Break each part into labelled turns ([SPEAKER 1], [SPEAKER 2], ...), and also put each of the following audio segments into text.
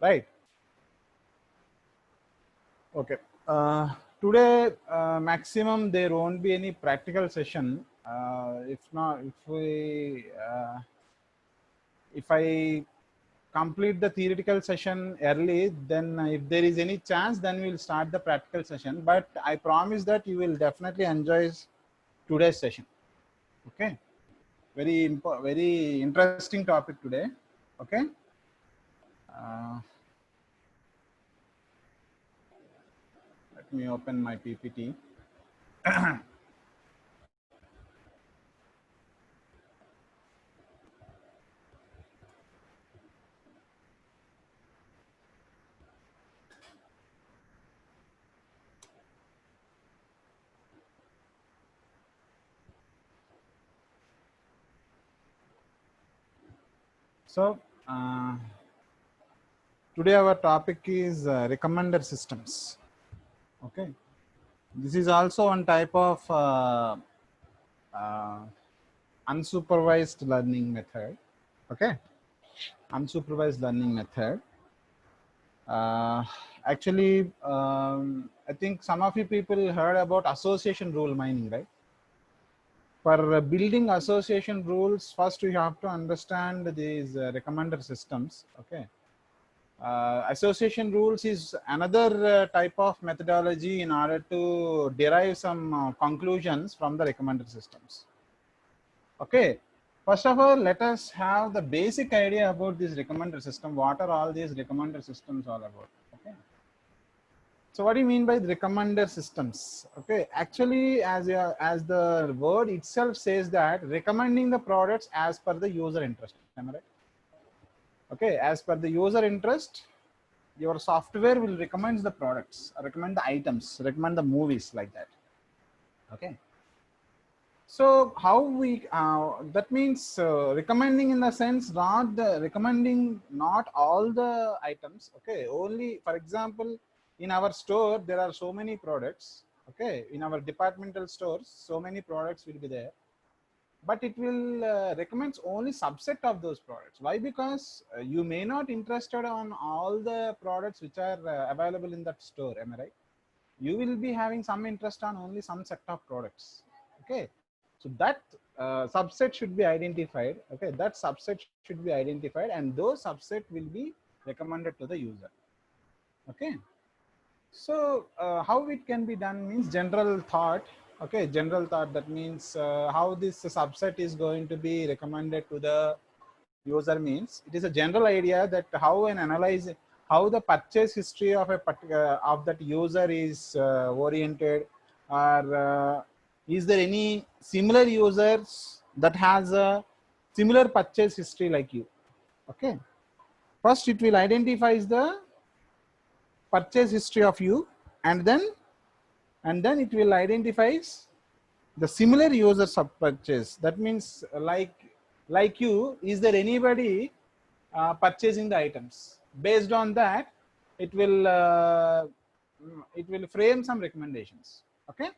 [SPEAKER 1] right? Okay. Today, maximum there won't be any practical session. If not, if I complete the theoretical session early, then if there is any chance, then we'll start the practical session. But I promise that you will definitely enjoy today's session. Okay. Very interesting topic today. Okay. Let me open my PPT. So today our topic is recommender systems. Okay, this is also one type of uh, unsupervised learning method. Okay, unsupervised learning method. Actually, I think some of you people heard about association rule mining, right? For building association rules, first you have to understand these recommender systems. Okay. Association rules is another type of methodology in order to derive some conclusions from the recommender systems. Okay. First of all, let us have the basic idea about this recommender system. What are all these recommender systems all about? Okay. So what do you mean by recommender systems? Okay, actually, as the word itself says, that recommending the products as per the user interest. Am I right? Okay, as per the user interest, your software will recommend the products, recommend the items, recommend the movies, like that. Okay. So how we that means recommending in the sense, not the recommending not all the items. Okay, only, for example, in our store there are so many products. Okay, in our departmental stores so many products will be there, but it will recommends only subset of those products. Why? Because you may not interested on all the products which are available in that store. Am I right? You will be having some interest on only some set of products. Okay, so that subset should be identified. Okay, that subset should be identified, and those subset will be recommended to the user. Okay, so how it can be done means general thought. Okay, general thought, that means how this subset is going to be recommended to the user means, it is a general idea that how an analyze, how the purchase history of a particular of that user is oriented, or is there any similar users that has a similar purchase history like you. Okay, first it will identifies the purchase history of you, and then it will identifies the similar users of purchase. That means like you, is there anybody purchasing the items? Based on that, it will frame some recommendations. Okay,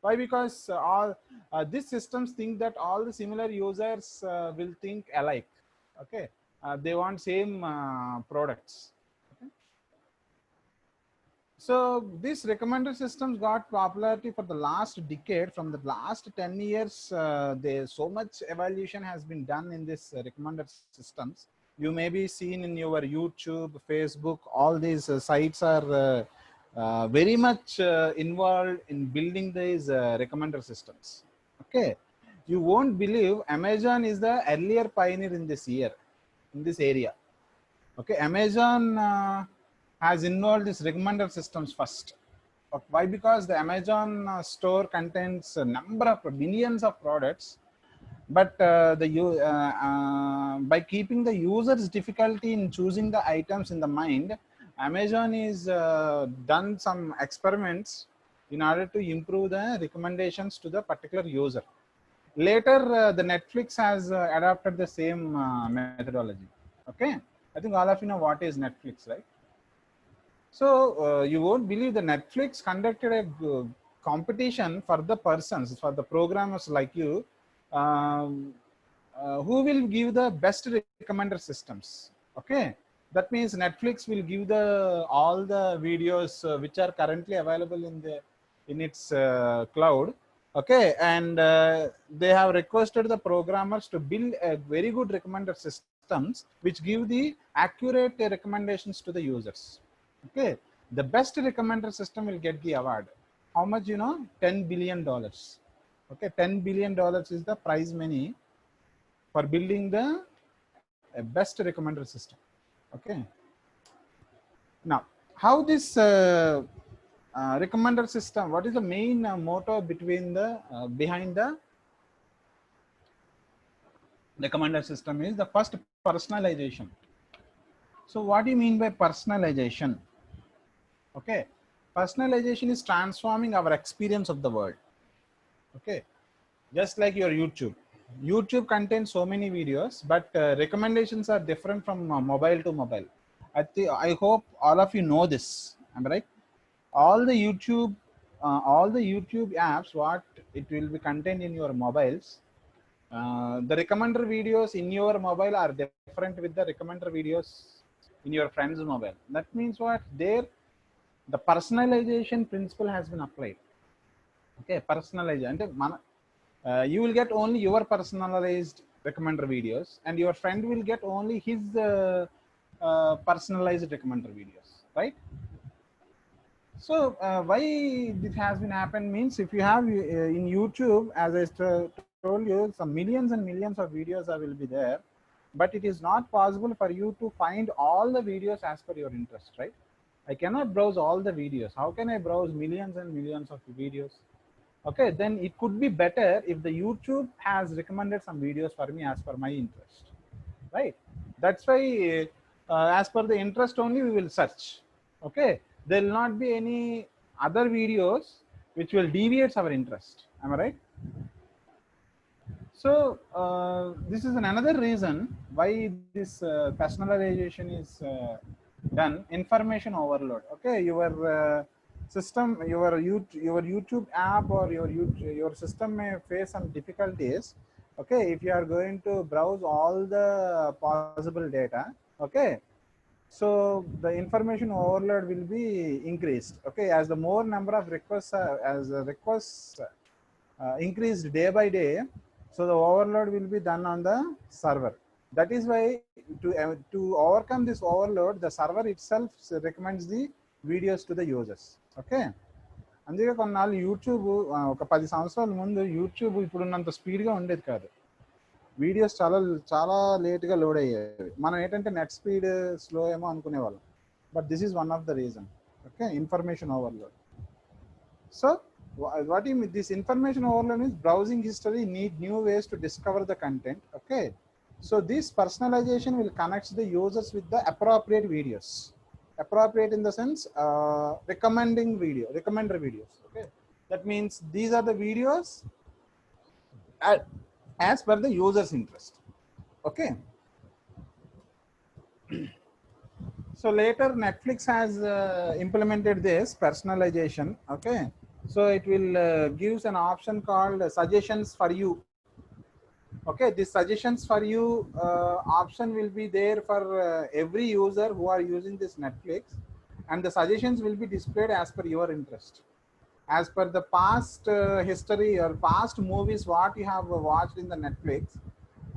[SPEAKER 1] why? Because all these systems think that all the similar users will think alike. Okay, they want same products. Okay? So these recommender systems got popularity for the last decade. From the last 10 years, there so much evolution has been done in this recommender systems. You may be seen in your YouTube, Facebook, all these sites are very much involved in building these recommender systems. Okay, you won't believe Amazon is the earlier pioneer in this area. Okay, Amazon has involved these recommender systems first. Why? Because the Amazon store contains a number of millions of products, but by keeping the user's difficulty in choosing the items in the mind, Amazon is done some experiments in order to improve the recommendations to the particular user. Later, the Netflix has adopted the same methodology. Okay, I think all of you know what is Netflix, right? So you won't believe the Netflix conducted a competition for the persons, for the programmers like you, who will give the best recommender systems. Okay, That means Netflix will give the all the videos which are currently available in its cloud. Okay, and they have requested the programmers to build a very good recommender systems which give the accurate recommendations to the users. Okay, the best recommender system will get the award. How much, you know? $10 billion. Okay, $10 billion is the prize money for building the best recommender system. Okay. Now, how this recommender system? What is the main motto between the behind the recommender system? Is the first personalization. So, what do you mean by personalization? Okay, personalization is transforming our experience of the world. Okay, just like your YouTube. YouTube contains so many videos, but recommendations are different from mobile to mobile. I hope all of you know this. Am I right? All the YouTube apps, what it will be contained in your mobiles, the recommender videos in your mobile are different with the recommender videos in your friend's mobile. That means what? There the personalization principle has been applied. Okay, personalization అంటే మన you will get only your personalized recommender videos, and your friend will get only his personalized recommender videos, right? So why this has been happened means, if you have in YouTube, as I told you, some millions and millions of videos will be there, but it is not possible for you to find all the videos as per your interest, right? I cannot browse all the videos. How can I browse millions and millions of videos? Okay, then it could be better if the YouTube has recommended some videos for me as per my interest, right? That's why as per the interest only we will search. Okay, there will not be any other videos which will deviate our interest. Am I right? So this is another reason why this personalization is done. Information overload. Okay, your system, your YouTube app or your system may face some difficulties. Okay, if you are going to browse all the possible data. Okay, so the information overload will be increased. Okay, as the more number of requests as the requests increased day by day, so the overload will be done on the server. That is why to overcome this overload, the server itself recommends the videos to the users. Okay, అందుకే కొన్నాళ్ళు YouTube ఒక 10 సంవత్సరాల ముందు YouTube ఇప్పుడున్నంత స్పీడ్గా ఉండేది కాదు. Videos చాలా చాలా లేట్గా లోడ్ అయ్యేవి. మనం ఏంటంటే నెట్ స్పీడ్ స్లో ఏమో అనుకునేవాళ్ళం. But this is one of the reason. Okay, information overload. So what you mean, this information overload is browsing history need new ways to discover the content. Okay, so this personalization will connect the users with the appropriate videos. Appropriate in the sense recommender videos. Okay, that means these are the videos as per the user's interest. Okay, so later Netflix has implemented this personalization. Okay, so it will gives an option called suggestions for you. Okay, this suggestions for you option will be there for every user who are using this Netflix, and the suggestions will be displayed as per your interest, as per the past history or past movies what you have watched in the Netflix.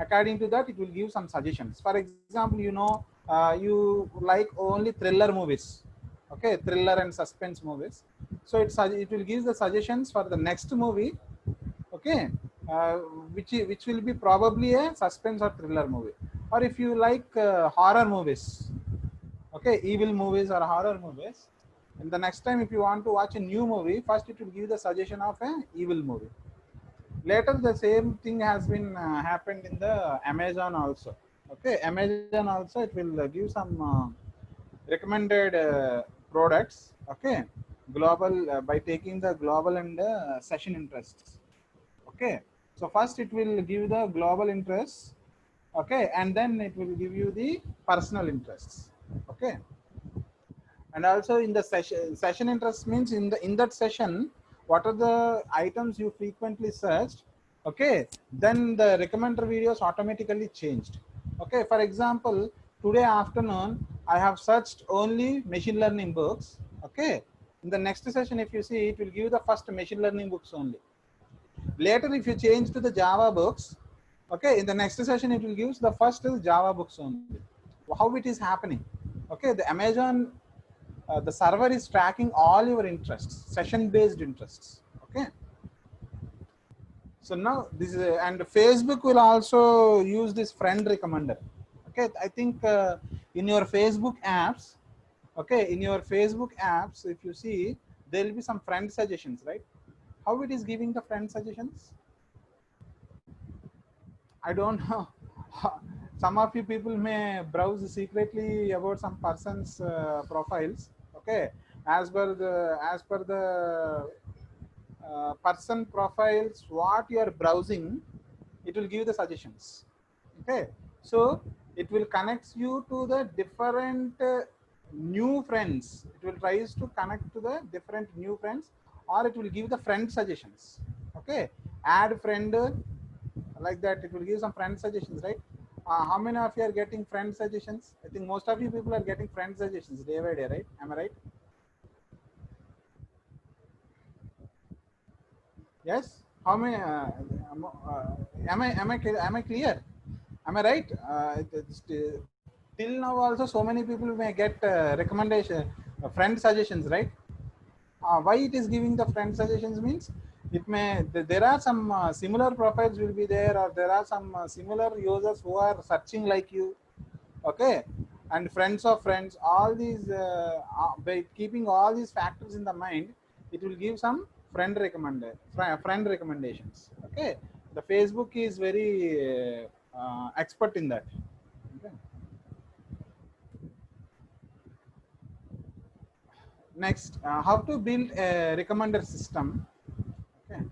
[SPEAKER 1] According to that, it will give some suggestions. For example, you know, you like only thriller movies. Okay, thriller and suspense movies. So it will give the suggestions for the next movie. Okay, which will be probably a suspense or thriller movie. Or if you like horror movies, okay, evil movies or horror movies, and the next time if you want to watch a new movie, first it will give the suggestion of a evil movie. Later the same thing has been happened in the Amazon also. Okay, Amazon also it will give some recommended products. Okay, global by taking the global and session interests. Okay, so first it will give the global interests. Okay, and then it will give you the personal interests. Okay, and also in the session interest means in that session, what are the items you frequently searched. Okay, then the recommender videos automatically changed. Okay, for example, today afternoon I have searched only machine learning books. Okay. In the next session, if you see, it will give the first machine learning books only. Later, if you change to the Java books, okay, in the next session, it will give the first Java books only. How it is happening? Okay, the Amazon, the server is tracking all your interests, session-based interests. Okay. So now this is, and Facebook will also use this friend recommender. Okay, I think in your Facebook apps, okay, in your Facebook apps, if you see, there will be some friend suggestions, right? How it is giving the friend suggestions? I don't know. Some of you people may browse secretly about some person's profiles. Okay, as per the person profiles, what you are browsing, it will give the suggestions. Okay, so it will connect you to the different new friends. It will tries to connect to the different new friends, or it will give the friend suggestions. Okay, add friend, like that. It will give some friend suggestions, right? How many of you are getting friend suggestions? I think most of you people are getting friend suggestions day by day, right? Am I right? Yes. How many? Am I clear? Am I right? Till now also so many people may get recommendation, friend suggestions, right? Why it is giving the friend suggestions means it may there are some similar profiles will be there, or there are some similar users who are searching like you. Okay, and friends of friends, all these by keeping all these factors in the mind, it will give some friend recommendations. Okay, the Facebook is very expert in that. Okay. Next, how to build a recommender system. Okay.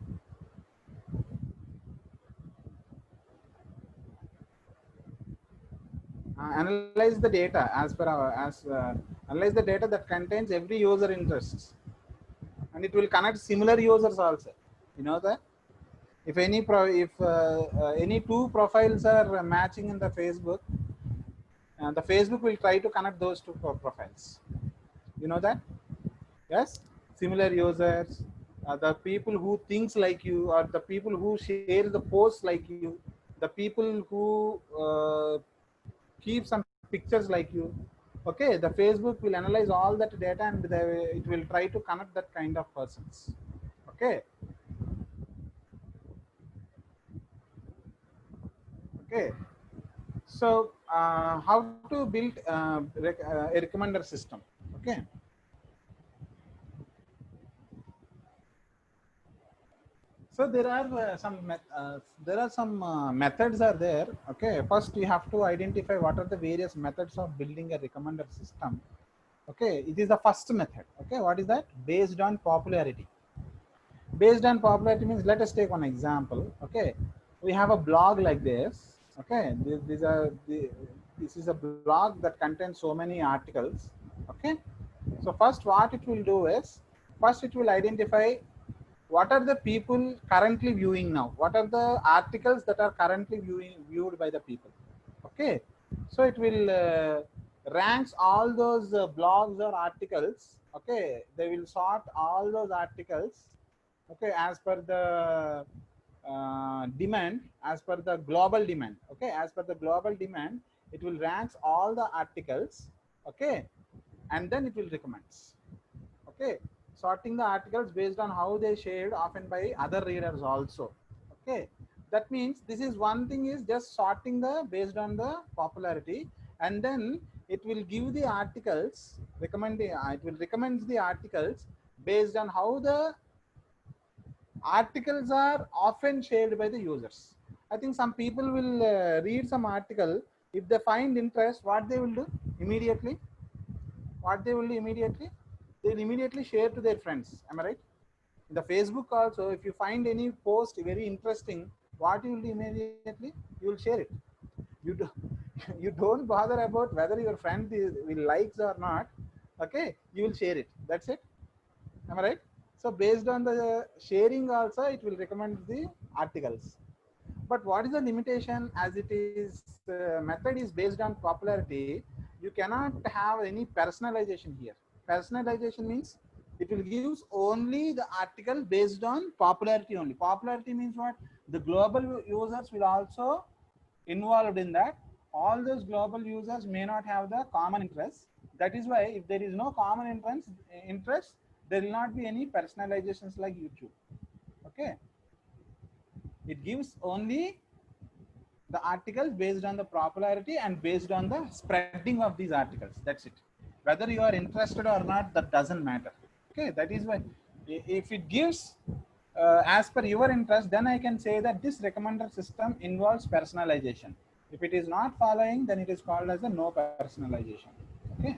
[SPEAKER 1] Analyze the data as per our as analyze the data that contains every user interests, and it will connect similar users also. You know that if any two profiles are matching in the Facebook, the Facebook will try to connect those two profiles. You know that? Yes, similar users, the people who thinks like you, or the people who share the posts like you, the people who keep some pictures like you. Okay, the Facebook will analyze all that data, and it will try to connect that kind of persons. Okay. Okay, so how to build a recommender system. Okay, so there are some methods are there. Okay, first you have to identify what are the various methods of building a recommender system. Okay, it is the first method. Okay, what is that? Based on popularity. Based on popularity means, let us take one example. Okay, we have a blog like this. Okay, this is a blog that contains so many articles. Okay, so first what it will do is, first it will identify what are the people currently viewing now, what are the articles that are currently viewed by the people. Okay, so it will ranks all those blogs or articles. Okay, they will sort all those articles. Okay, as per the demand, as per the global demand. Okay, as per the global demand, it will ranks all the articles. Okay, and then it will recommends. Okay, sorting the articles based on how they shared, often by other readers also. Okay, that means this is one thing, is just sorting the based on the popularity, and then it will give the articles recommending, it will recommend the articles based on how the articles are often shared by the users. I think some people will read some article. If they find interest, what they will do immediately? What they will do immediately? They'll immediately share to their friends. Am I right? In the Facebook also, if you find any post very interesting, what you will do immediately? You will share it. You do, you don't bother about whether your friend will likes or not. Okay, you will share it. That's it. Am I right? So based on the sharing also, it will recommend the articles. But what is the limitation? As it is method is based on popularity, you cannot have any personalization here. Personalization means it will give only the article based on popularity only. Popularity means what? The global users will also involved in that. All those global users may not have the common interest. That is why if there is no common interest, there will not be any personalizations like YouTube. Okay, it gives only the articles based on the popularity and based on the spreading of these articles. That's it. Whether you are interested or not, that doesn't matter. Okay, that is why if it gives as per your interest, then I can say that this recommender system involves personalization. If it is not following, then it is called as a no personalization. Okay,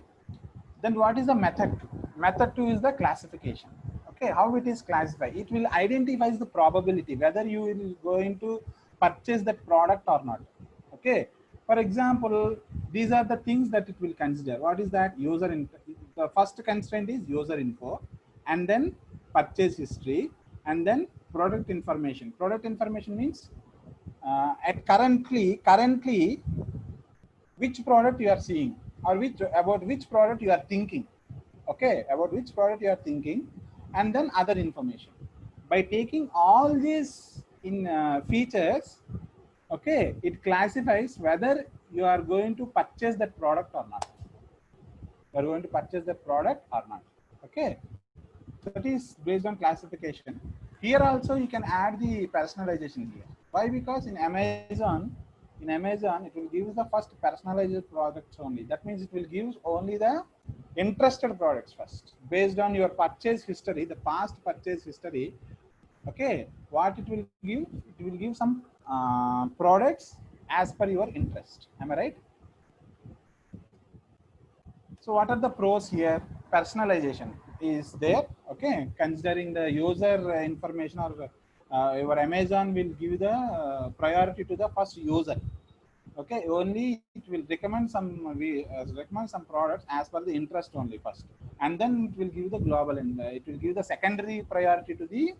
[SPEAKER 1] then what is the method 2? Method 2 is the classification. Okay, how it is classified? It will identify the probability whether you will going to purchase that product or not. Okay, for example, these are the things that it will consider. What is that? User info. The first constraint is user info, and then purchase history, and then product information. Product information means at currently which product you are seeing, or which about which product you are thinking. Okay, about which product you are thinking, and then other information. By taking all these in features, okay, it classifies whether you are going to purchase that product or not. You are going to purchase that product or not. Okay, that is based on classification. Here also you can add the personalization here. Why? Because in Amazon it will give the first personalized products only. That means it will give only the interested products first based on your purchase history, the past purchase history. Okay, what it will give? It will give some products as per your interest. Am I right? So what are the pros here? Personalization is there. Okay, considering the user information, or your Amazon will give the priority to the first user. Okay, only it will recommend some products as per the interest only first, and then it will give the global, and it will give the secondary priority to the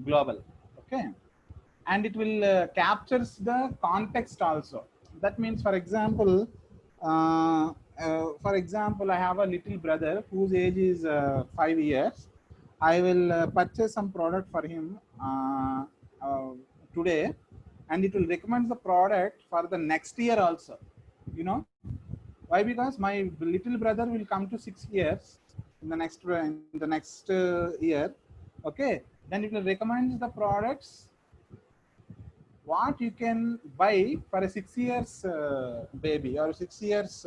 [SPEAKER 1] global. Okay, and it will captures the context also. That means, for example, I have a little brother whose age is 5 years. I will purchase some product for him uh, today, and it will recommend the product for the next year also. You know why? Because my little brother will come to 6 years in the next year. Okay, then it will recommend the products what you can buy for a 6 years baby, or 6 years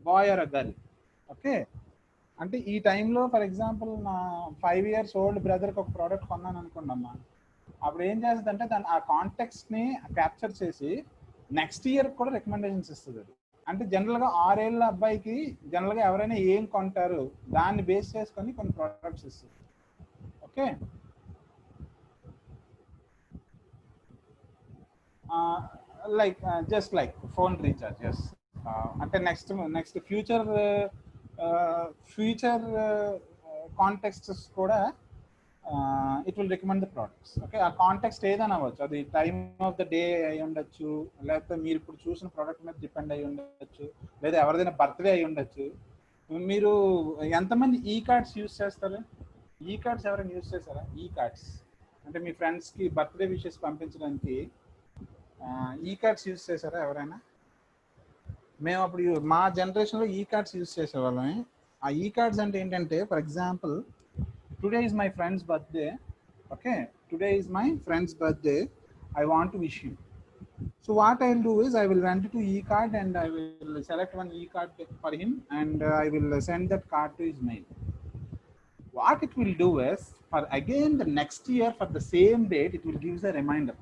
[SPEAKER 1] boy or a girl. Okay, అంటే ఈ టైంలో for example నా 5 years old బ్రదర్కి ఒక product కొన్నాను అనుకోండమ్మా, అప్పుడు ఏం చేస్తుందంటే దాని ఆ కాంటెక్స్ట్ని క్యాప్చర్ చేసి నెక్స్ట్ ఇయర్ కూడా రికమెండేషన్స్ ఇస్తుంది అది. అంటే జనరల్గా 6 ఏళ్ళ అబ్బాయికి జనరల్గా ఎవరైనా ఏం కొంటారు దాన్ని బేస్ చేసుకొని కొన్ని ప్రోడక్ట్స్ ఇస్తుంది. Okay, just like phone recharges. అంటే నెక్స్ట్ ఫ్యూచర్ కాంటెక్స్ట్స్ కూడా it will recommend the products. Okay, ఆ కాంటెక్స్ట్ ఏదైనా అవ్వచ్చు, అది టైమ్ ఆఫ్ ద డే అయి ఉండొచ్చు, లేకపోతే మీరు ఇప్పుడు చూసిన ప్రోడక్ట్ మీద డిపెండ్ అయి ఉండొచ్చు, లేదా ఎవరిదైనా బర్త్డే అయి ఉండొచ్చు. మీరు ఎంతమంది ఈ కార్డ్స్ యూజ్ చేస్తారు? ఈ కార్డ్స్ ఎవరైనా యూజ్ చేస్తారా? ఈ కార్డ్స్ అంటే మీ ఫ్రెండ్స్కి బర్త్డే విషెస్ పంపించడానికి ఈ కార్డ్స్ యూజ్ చేశారా ఎవరైనా? మేము అప్పుడు మా జనరేషన్లో ఈ కార్డ్స్ యూజ్ చేసేవాళ్ళమే. ఆ ఈ కార్డ్స్ అంటే ఏంటంటే, for example, today is my friends birthday. Okay, today is my friends birthday, I want to wish you. So what I will do is, I will run to e-card and I will select one e-card for him, and I will send that card to his mail. What it will do is, for again the next year for the same date, it will give a reminder.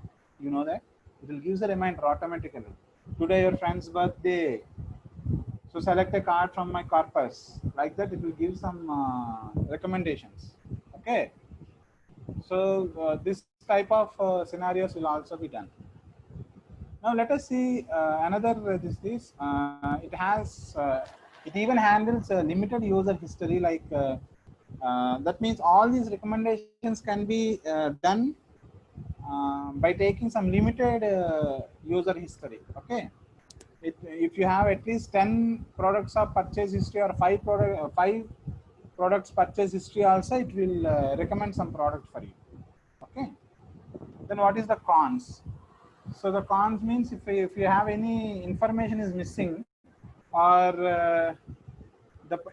[SPEAKER 1] You know that? It will give a reminder automatically. Today your friend's birthday, so select a card from my corpus. Like that, it will give some recommendations. Okay, so this type of scenarios will also be done. Now let us see another it even handles limited user history, like that means all these recommendations can be done by taking some limited user history. Okay, if you have at least 10 products of purchase history or 5 products purchase history also, it will recommend some product for you. Okay. Then what is the cons? So the cons means if you have any information is missing, or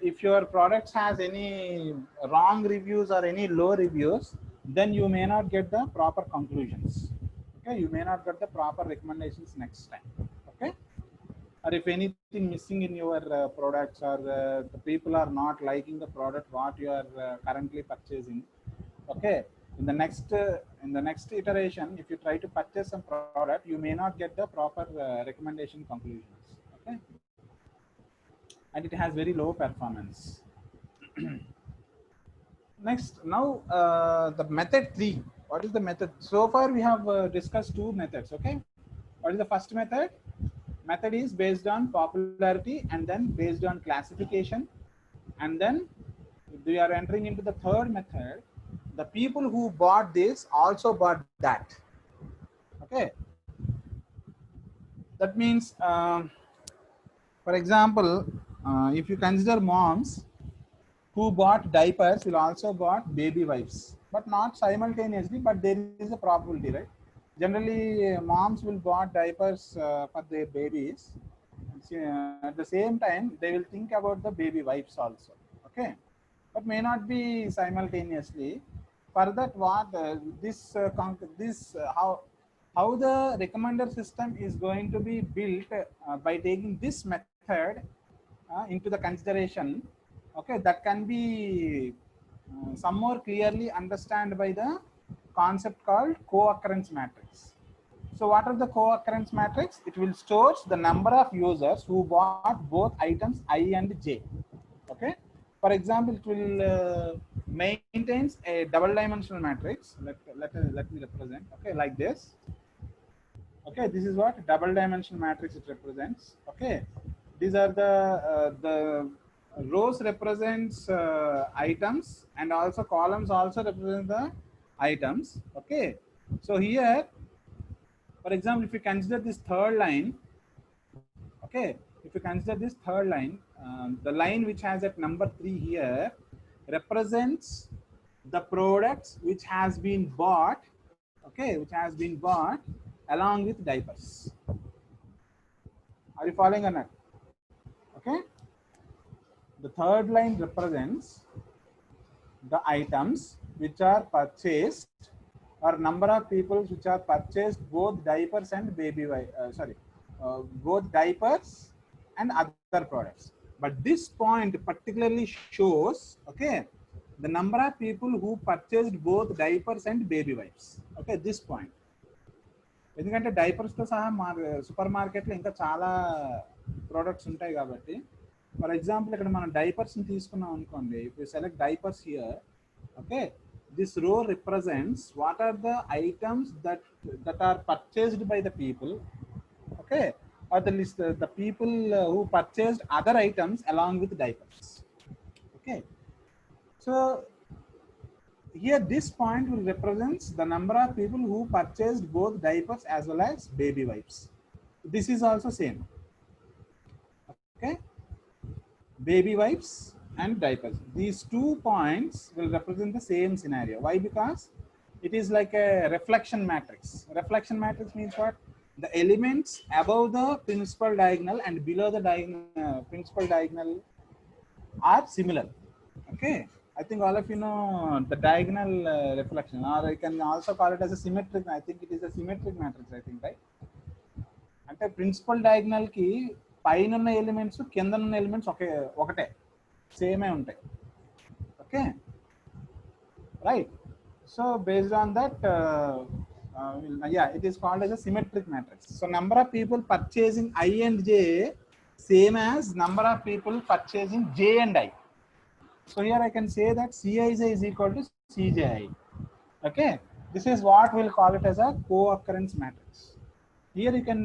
[SPEAKER 1] if your products has any wrong reviews or any low reviews, then you may not get the proper conclusions. Okay, you may not get the proper recommendations next time. Okay, or if anything missing in your products, or the people are not liking the product what you are currently purchasing. Okay, in the next iteration, if you try to purchase some product, you may not get the proper recommendation conclusions. Okay, and it has very low performance. Next, now the method 3. What is the method? So far we have discussed 2 methods. Okay, what is the first method? Method is based on popularity and then based on classification, and then we are entering into the third method. The people who bought this also bought that. Okay, that means for example, if you consider moms who bought diapers will also bought baby wipes, but not simultaneously, but there is a probability, right? Generally moms will bought diapers for their babies. At the same time they will think about the baby wipes also. Okay, but may not be simultaneously. For that, what how the recommender system is going to be built by taking this method into the consideration. Okay, that can be some more clearly understand by the concept called co-occurrence matrix. So what are the co-occurrence matrix? It will store the number of users who bought both items I and J. Okay. For example, it will maintains a double dimensional matrix. Let me represent. Okay, like this. Okay, this is what double dimensional matrix it represents. Okay, these are the rows represents items, and also columns also represent the items. Okay, so here, for example, if you consider this third line, okay, if you consider this third line, the line which has that number 3 here represents the products which has been bought, okay, which has been bought along with diapers. Are you following or not? Okay, the third line represents the items which are purchased, or number of people which are purchased both diapers and both diapers and other products. But this point particularly shows, okay, the number of people who purchased both diapers and baby wipes. Okay, this point. ఎందుకంటే డైపర్స్తో సహా super మార్కెట్లో ఇంకా చాలా products ఉంటాయి కాబట్టి, for example ఇక్కడ మనం డైపర్స్ని తీసుకున్నాం అనుకోండి. If you select diapers here, okay, this row represents what are the items that are purchased by the people, okay, or the list the people who purchased other items along with diapers. Okay, so here this point will represents the number of people who purchased both diapers as well as baby wipes. This is also same. Okay, baby wipes and diapers, these 2 points will represent the same scenario. Why? Because it is like a reflection matrix. Reflection matrix means what? The elements above the principal diagonal and below the principal diagonal are similar. Okay, I think all of you know the diagonal reflection, or you can also call it as a symmetric. I think it is a symmetric matrix, I think, right? అంటే principal diagonal కి పైన ఉన్న elements కింద ఉన్న elements ఒకటే సేమే ఉంటాయి. Okay, right. So based on that, yeah, it is called as a symmetric matrix. So number of people purchasing I and J same as number of people purchasing J and I. So here I can say that Cij is equal to Cji. Okay, this is what we'll call it as a co-occurrence matrix. Here you can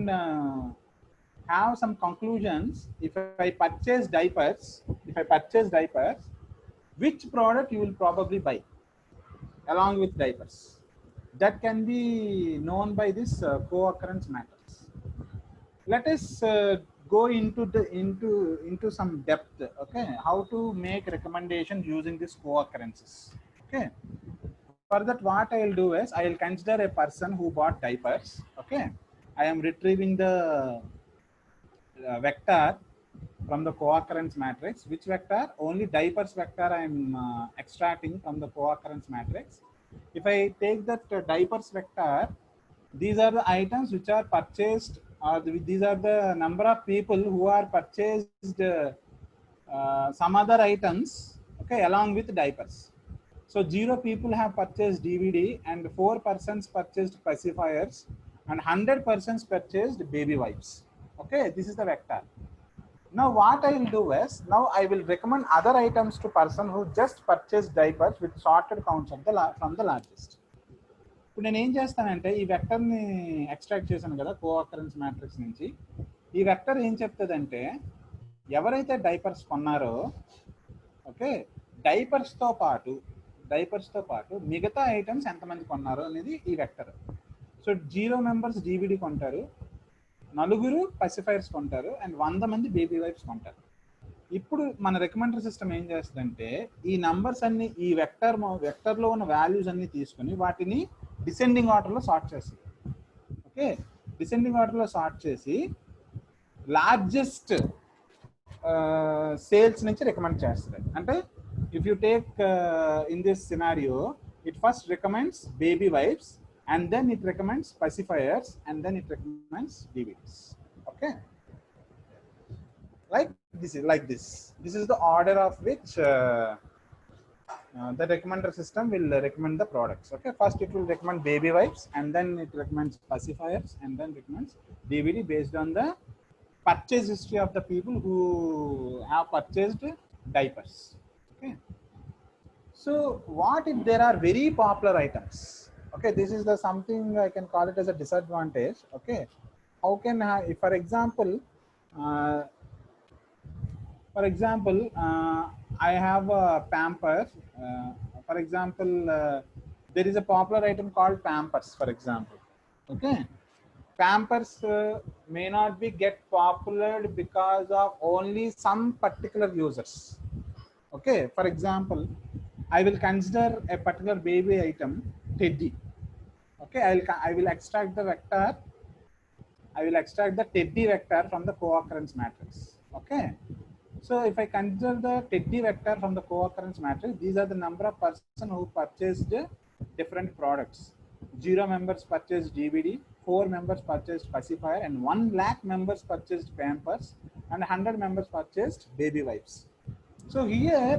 [SPEAKER 1] have some conclusions. If I purchase diapers, which product you will probably buy along with diapers? That can be known by this co-occurrence matrix. Let us go into some depth. Okay, how to make recommendations using these co-occurrences. Okay, for that what I will do is I will consider a person who bought diapers. Okay, I am retrieving the vector from the co-occurrence matrix. Which vector? Only diapers vector I am extracting from the co-occurrence matrix. If I take that diapers vector, these are the items which are purchased, or these are the number of people who are purchased some other items, okay, along with diapers. So 0 people have purchased DVD and 4 persons purchased pacifiers and 100 persons purchased baby wipes. Okay, this is the vector. Now what I will do is, now I will recommend other items to person who just purchased diapers with sorted counts of the from the largest. ఇప్పుడు నేను ఏం చేస్తానంటే ఈ వెక్టర్ని extract చేశాను కదా కో-అకరెన్స్ matrix నుంచి. ఈ vector ఏం చెప్తుందంటే ఎవరైతే డైపర్స్ కొన్నారో, ఓకే, డైపర్స్తో పాటు మిగతా ఐటమ్స్ ఎంతమంది కొన్నారో అనేది ఈ వెక్టర్. సో 0 మెంబర్స్ DVD కొంటారు, 4 పసిఫైర్స్ కొంటారు అండ్ 100 మంది బేబీ వైప్స్ కొంటారు. ఇప్పుడు మన రికమెండర్ సిస్టమ్ ఏం చేస్తుందంటే ఈ నంబర్స్ అన్ని ఈ వెక్టర్లో ఉన్న వాల్యూస్ అన్ని తీసుకొని వాటిని డిసెండింగ్ ఆర్డర్లో సార్ట్ చేస్తుంది. ఓకే, డిసెండింగ్ ఆర్డర్లో సార్ట్ చేసి లార్జెస్ట్ సేల్స్ నుంచి రికమెండ్ చేస్తుంది. అంటే if you take in this scenario, it first recommends baby wipes and then it recommends pacifiers and then it recommends DVDs. Okay, like this. This is the order of which the recommender system will recommend the products. Okay, first it will recommend baby wipes and then it recommends pacifiers and then recommends DVD based on the purchase history of the people who have purchased diapers. Okay, so what if there are very popular items? Okay, this is the something I can call it as a disadvantage. Okay, how can if for example I have a Pampers. For example, there is a popular item called Pampers, for example. Okay, Pampers may not be get popular because of only some particular users. Okay, for example, I will consider a particular baby item, Teddy. Okay, I will extract the vector. I will extract the Teddy vector from the co-occurrence matrix. Okay, so if I consider the Teddy vector from the co-occurrence matrix, these are the number of person who purchased different products. 0 members purchased DVD, 4 members purchased pacifier, and 1 lakh members purchased Pampers, and 100 members purchased baby wipes. So here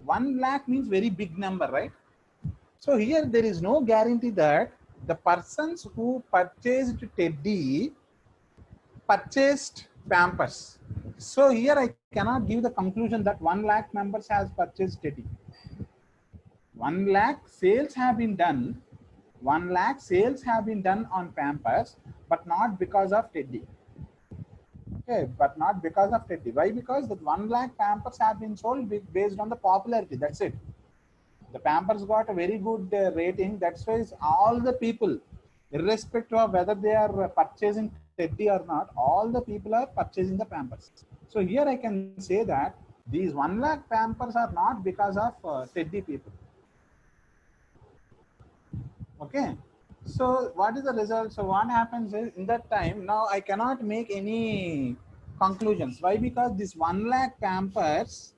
[SPEAKER 1] 1 lakh means very big number, right? So here there is no guarantee that the persons who purchased Teddy purchased Pampers. So here I cannot give the conclusion that 1 lakh members has purchased Teddy. 1 lakh sales have been done. 1 lakh sales have been done on Pampers, but not because of Teddy. Okay, but not because of Teddy. Why? Because the 1 lakh Pampers have been sold based on the popularity. That's it. The Pampers got a very good rating. That's why all the people, irrespective of whether they are purchasing Teddy or not, all the people are purchasing the Pampers. So here I can say that these 1 lakh Pampers are not because of Teddy people. Okay, so what is the result? So what happens is in that time, now I cannot make any conclusions. Why? Because this 1 lakh Pampers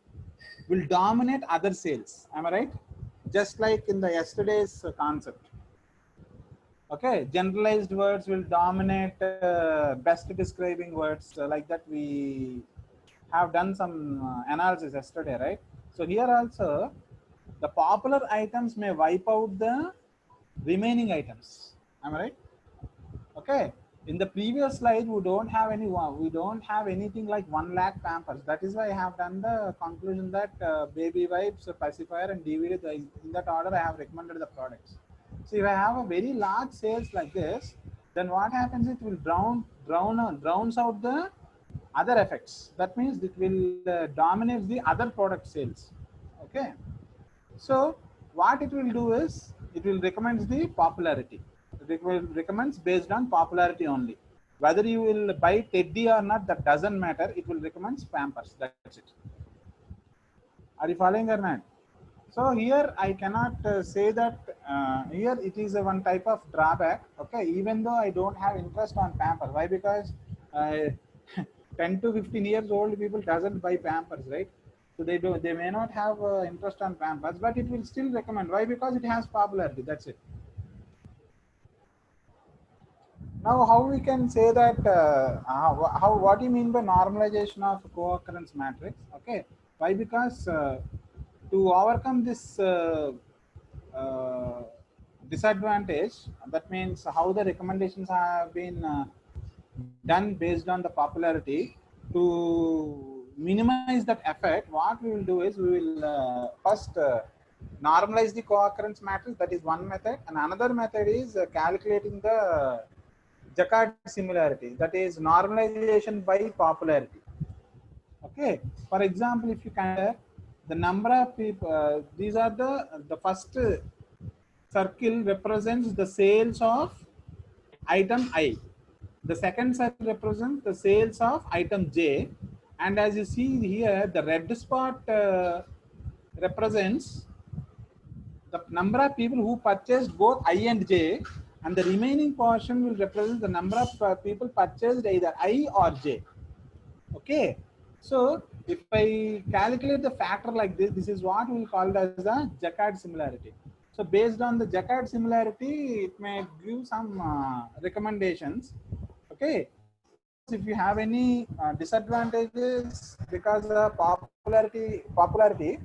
[SPEAKER 1] will dominate other sales. Am I right? Just like in the yesterday's concept. Okay, generalized words will dominate best describing words. Like that we have done some analysis yesterday, right? So here also the popular items may wipe out the remaining items. Am I right? Okay, in the previous slide we don't have anything like 1 lakh Pampers. That is why I have done the conclusion that baby wipes, pacifier and DVD, in that order I have recommended the products. So if I have a very large sales like this, then what happens, it will drowns out the other effects. That means it will dominate the other product sales. Okay, so what it will do is it will recommend the popularity. It will recommends based on popularity only. Whether you will buy Teddy or not, that doesn't matter. It will recommend Pampers. That's it. Are you following or not? So here I cannot say that here it is a one type of drawback. Okay, even though I don't have interest on Pampers. Why? Because uh, 10 to 15 years old people doesn't buy Pampers, right? So they may not have interest on Pampers, but it will still recommend. Why? Because it has popularity. That's it. Now, how we can say that? How what do you mean by normalization of co-occurrence matrix? Okay, why? Because to overcome this uh, disadvantage, that means how the recommendations have been done based on the popularity. To minimize that effect, what we will do is we will first normalize the co-occurrence matrix. That is one method, and another method is calculating the Jaccard similarity, that is normalization by popularity. Okay, for example, if you consider the number of people, these are the first circle represents the sales of item I. The second circle represents the sales of item J, and as you see here, the red spot represents the number of people who purchased both I and J, and the remaining portion will represent the number of people purchased either I or J. Okay, so if I calculate the factor like this is what we will call it as the Jaccard similarity. So based on the Jaccard similarity, it may give some recommendations. Okay, if you have any disadvantages because of popularity,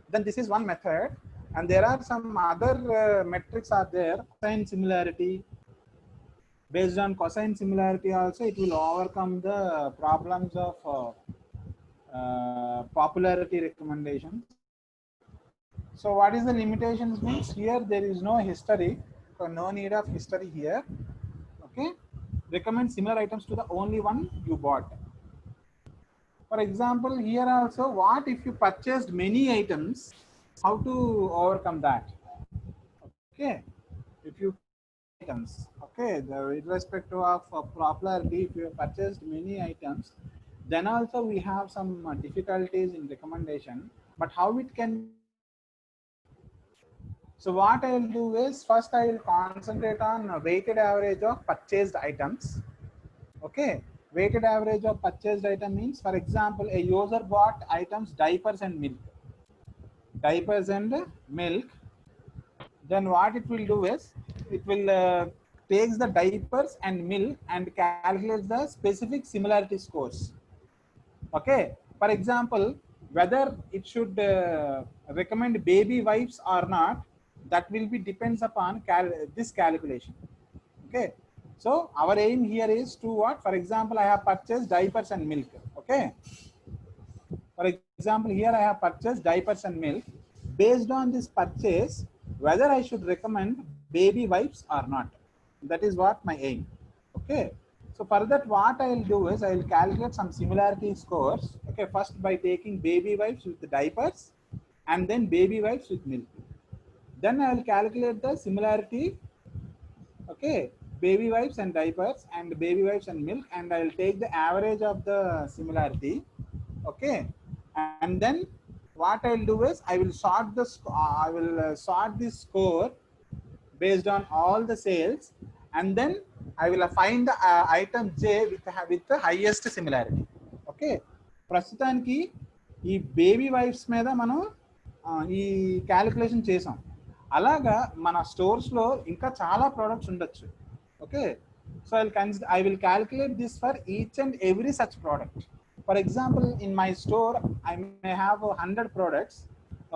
[SPEAKER 1] then this is one method, and there are some other metrics are there. Cosine similarity. Based on cosine similarity also, it will overcome the problems of popularity recommendations. So what is the limitations means? Here there is no history, so no need of history here. Okay, recommend similar items to the only one you bought. For example, here also, what if you purchased many items? How to overcome that? Okay, if you items, okay, irrespective of popularity, if you have purchased many items, then also we have some difficulties in recommendation. But how it can? So what I will do is first I will concentrate on a weighted average of purchased items. Okay, weighted average of purchased item means, for example, a user bought items diapers and milk. Diapers and milk. Then what it will do is it will takes the diapers and milk and calculates the specific similarity scores. Okay, for example, whether it should recommend baby wipes or not, that will be depends upon this calculation. Okay, so our aim here is to what? For example, I have purchased diapers and milk. Okay, for example, here I have purchased diapers and milk. Based on this purchase, whether I should recommend baby wipes or not. That is what my aim. Okay. So for that, what I will do is I will calculate some similarity scores. Okay. First by taking baby wipes with the diapers and then baby wipes with milk. Then I will calculate the similarity. Okay. Baby wipes and diapers and baby wipes and milk, and I will take the average of the similarity. Okay, and then what I will do is I will sort the I will sort this score based on all the sales, and then I will find the item J with the highest similarity. Okay, ప్రస్తుతానికి ఈ baby wives మీద మనం ఈ calculation చేసాం. అలాగా మన స్టోర్స్లో ఇంకా చాలా ప్రోడక్ట్స్ ఉండొచ్చు. Okay, so I will calculate this for each and every such product. For example, in my store, I may have 100 products.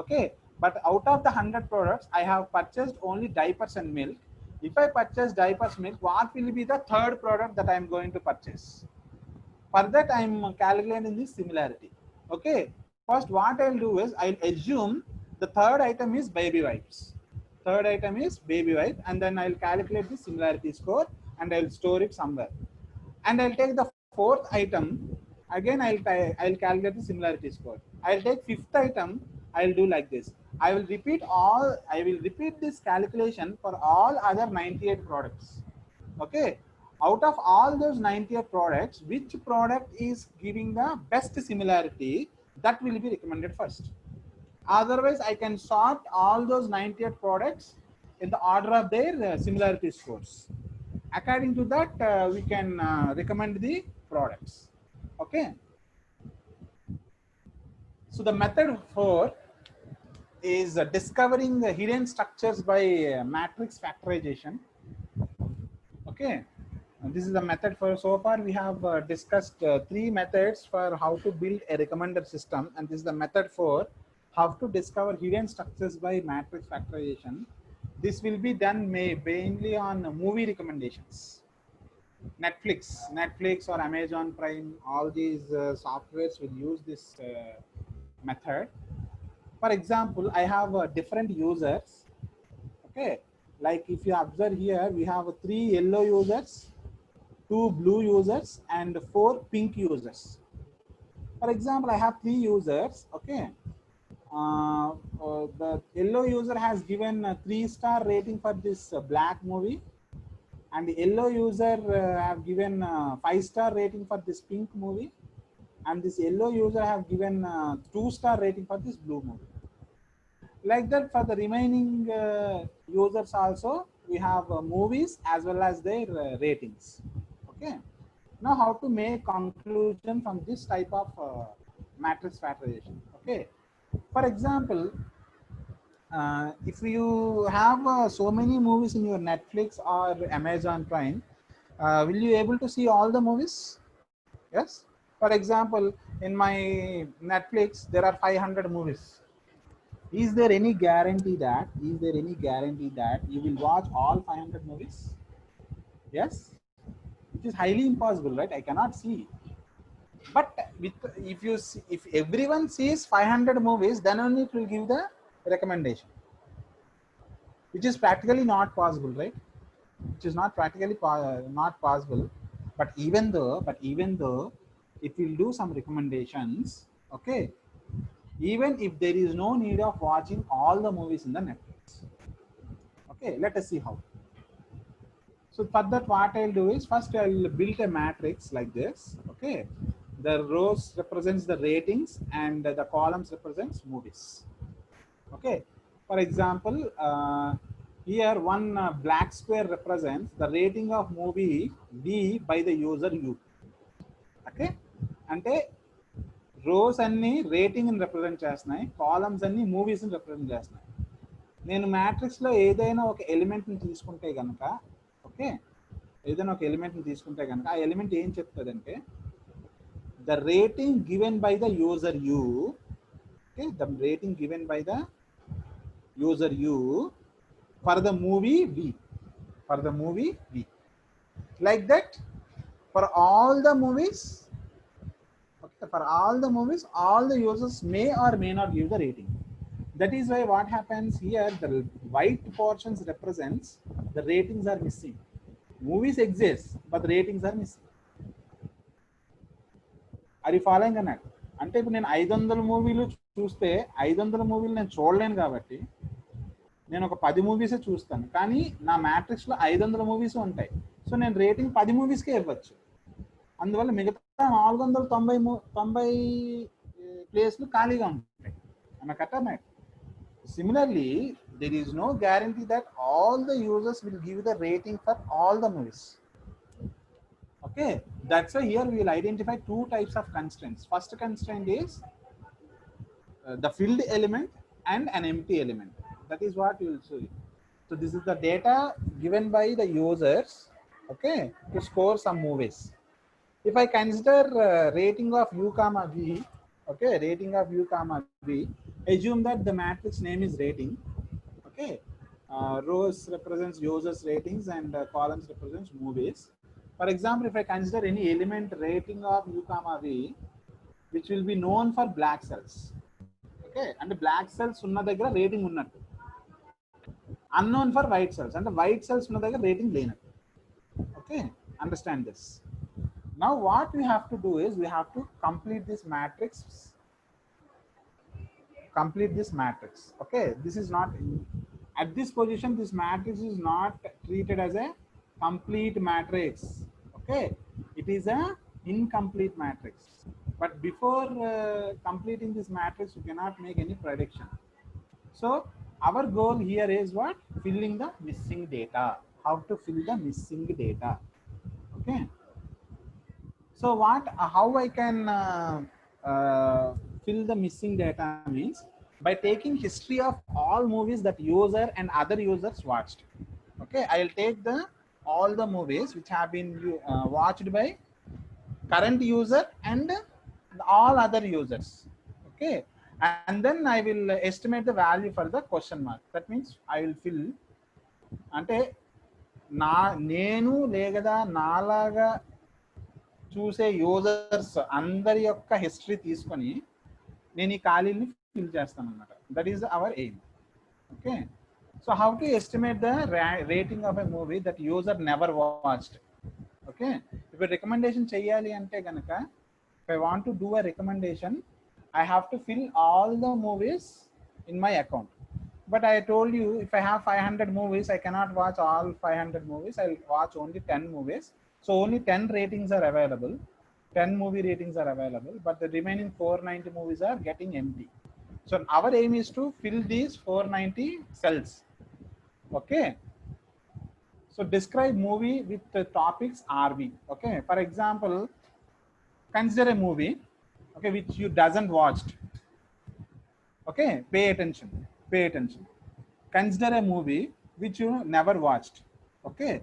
[SPEAKER 1] Okay, but out of the 100 products, I have purchased only diapers and milk. If I purchase diapers, milk, what will be the third product that I am going to purchase? For that, I am calculating this similarity. Okay, first what I will do is I will assume the third item is baby wipes. Third item is baby wipe, and then I will calculate the similarity score and I will store it somewhere. And I will take the fourth item. Again, I'll calculate the similarity score. I'll take fifth item. I'll do like this. I will repeat this calculation for all other 98 products. Okay. Out of all those 98 products, which product is giving the best similarity, that will be recommended first. Otherwise, I can sort all those 98 products in the order of their similarity scores. According to that, we can recommend the products. Okay. So the method 4 is discovering the hidden structures by matrix factorization. Okay. And this is the method for, so far we have discussed 3 methods for how to build a recommender system, and this is the method 4, how to discover hidden structures by matrix factorization. This will be done mainly on movie recommendations. Netflix or Amazon Prime, all these softwares will use this method. For example, I have different users. Okay, like if you observe here, we have 3 yellow users, 2 blue users, and 4 pink users. For example, I have 3 users. Okay, the yellow user has given a 3-star rating for this black movie, and the yellow user have given 5-star rating for this pink movie, and this yellow user have given 2-star rating for this blue movie. Like that, for the remaining users also, we have movies as well as their ratings. Okay. Now, how to make conclusion from this type of matrix factorization? Okay. For example, if you have so many movies in your Netflix or Amazon Prime, will you able to see all the movies? Yes. For example, in my Netflix, there are 500 movies. Is there any guarantee that you will watch all 500 movies? Yes, it is highly impossible, right? I cannot see. But if everyone sees 500 movies, then only it will give the recommendation, which is practically not possible, right? Which is not practically not possible. But even though it will do some recommendations, okay, even if there is no need of watching all the movies in the Netflix. Okay, let us see how. So for that, what I'll do is first I'll build a matrix like this. Okay, the rows represents the ratings and the columns represents movies. Okay, for example, here one black square represents the rating of movie V by the user U. Okay, అంటే rose అన్ని rating ని represent చేస్తున్నాయి, columns అన్ని movies ని represent చేస్తున్నాయి. నేను matrix లో ఏదైనా ఒక ఎలిమెంట్ ని తీసుకుంటే కనుక, ఓకే, ఏదైనా ఒక ఎలిమెంట్ ని తీసుకుంటే కనుక ఆ ఎలిమెంట్ ఏం చెప్తుందంటే the rating given by the user U, okay, the rating given by the user U for the movie V, for the movie V. Like that, for all the movies, okay, for all the movies, all the users may or may not give the rating. That is why what happens here, the white portions represents the ratings are missing. Movies exist, but the ratings are missing. Are you following అన్నట్టు? అంటే ఇప్పుడు నేను 500 మూవీలు చూస్తే 500 మూవీలు నేను చూడలేను కాబట్టి నేను ఒక 10 మూవీసే చూస్తాను, కానీ నా మ్యాట్రిక్స్లో 500 మూవీస్ ఉంటాయి. సో నేను రేటింగ్ 10 మూవీస్కే ఇవ్వచ్చు. అందువల్ల మిగతా 490 ప్లేస్లు ఖాళీగా ఉంటాయి. Correct? Similarly, there is no guarantee that all the users will give the rating for all the movies. Okay, that's why here we will identify 2 types of constraints. First constraint is the filled element and an empty element. That is what we will see. So this is the data given by the users, okay, to score some movies. If I consider rating of u comma v, okay, rating of u comma v, assume that the matrix name is rating. Okay, rows represents users ratings and columns represents movies. For example, if I consider any element rating of u comma v, which will be known for black cells. Okay, and the black cells unna daggara rating unnattu, unknown for white cells, and the white cells unna daggara rating lenattu. Okay, understand this. Now what we have to do is we have to complete this matrix. Okay, this is not at this position, this matrix is not treated as a complete matrix. Okay, it is a incomplete matrix. But before completing this matrix, you cannot make any prediction. So our goal here is what? Filling the missing data. How to fill the missing data? Okay. So what? How I can fill the missing data means by taking history of all movies that user and other users watched. Okay, I'll take the all the movies which have been watched by current user and all other users. Okay, and then I will estimate the value for the question mark. That means I will fill అంటే నా నేను లేదా నాలాగా చూసే users అందరి యొక్క history తీసుకొని నేను ఈ ఖాళీని ఫిల్ చేస్తాను అన్నమాట. That is our aim. Okay, so how to estimate the rating of a movie that user never watched. Okay, ఇప్పుడు రికమెండేషన్ చేయాలి అంటే కనుక if I want to do a recommendation, I have to fill all the movies in my account. But I told you, if I have 500 movies, I cannot watch all 500 movies. I'll watch only 10 movies. So only 10 ratings are available. 10 movie ratings are available, but the remaining 490 movies are getting empty. So our aim is to fill these 490 cells. Okay. So describe movie with the topics RV. Okay. For example, consider a movie, okay, which you doesn't watched. Okay, pay attention. Consider a movie which you never watched. Okay,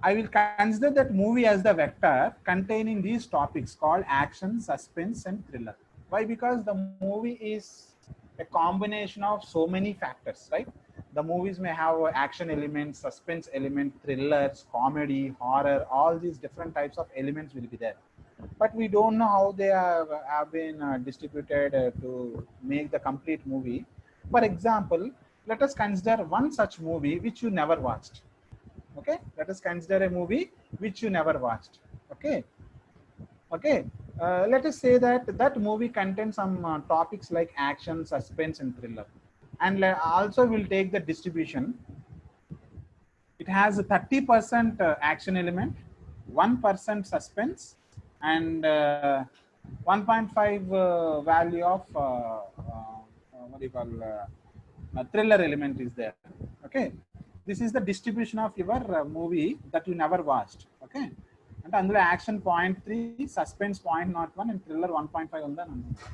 [SPEAKER 1] I will consider that movie as the vector containing these topics called action, suspense and thriller. Why? Because the movie is a combination of so many factors, right? The movies may have action elements, suspense element, thrillers, comedy, horror, all these different types of elements will be there. But we don't know how they have been distributed to make the complete movie. For example, let us consider one such movie which you never watched. Okay, let us consider a movie which you never watched. Okay, let us say that that movie contains some topics like action, suspense and thriller, and also we'll take the distribution. It has a 30% action element, 1% suspense, and 1.5 value of what do you call thriller element is there. Okay, this is the distribution of your movie that you never watched. Okay, and అందులో action 0.3, suspense 0.01 and thriller 1.5 ఉందని అనుకుంటా.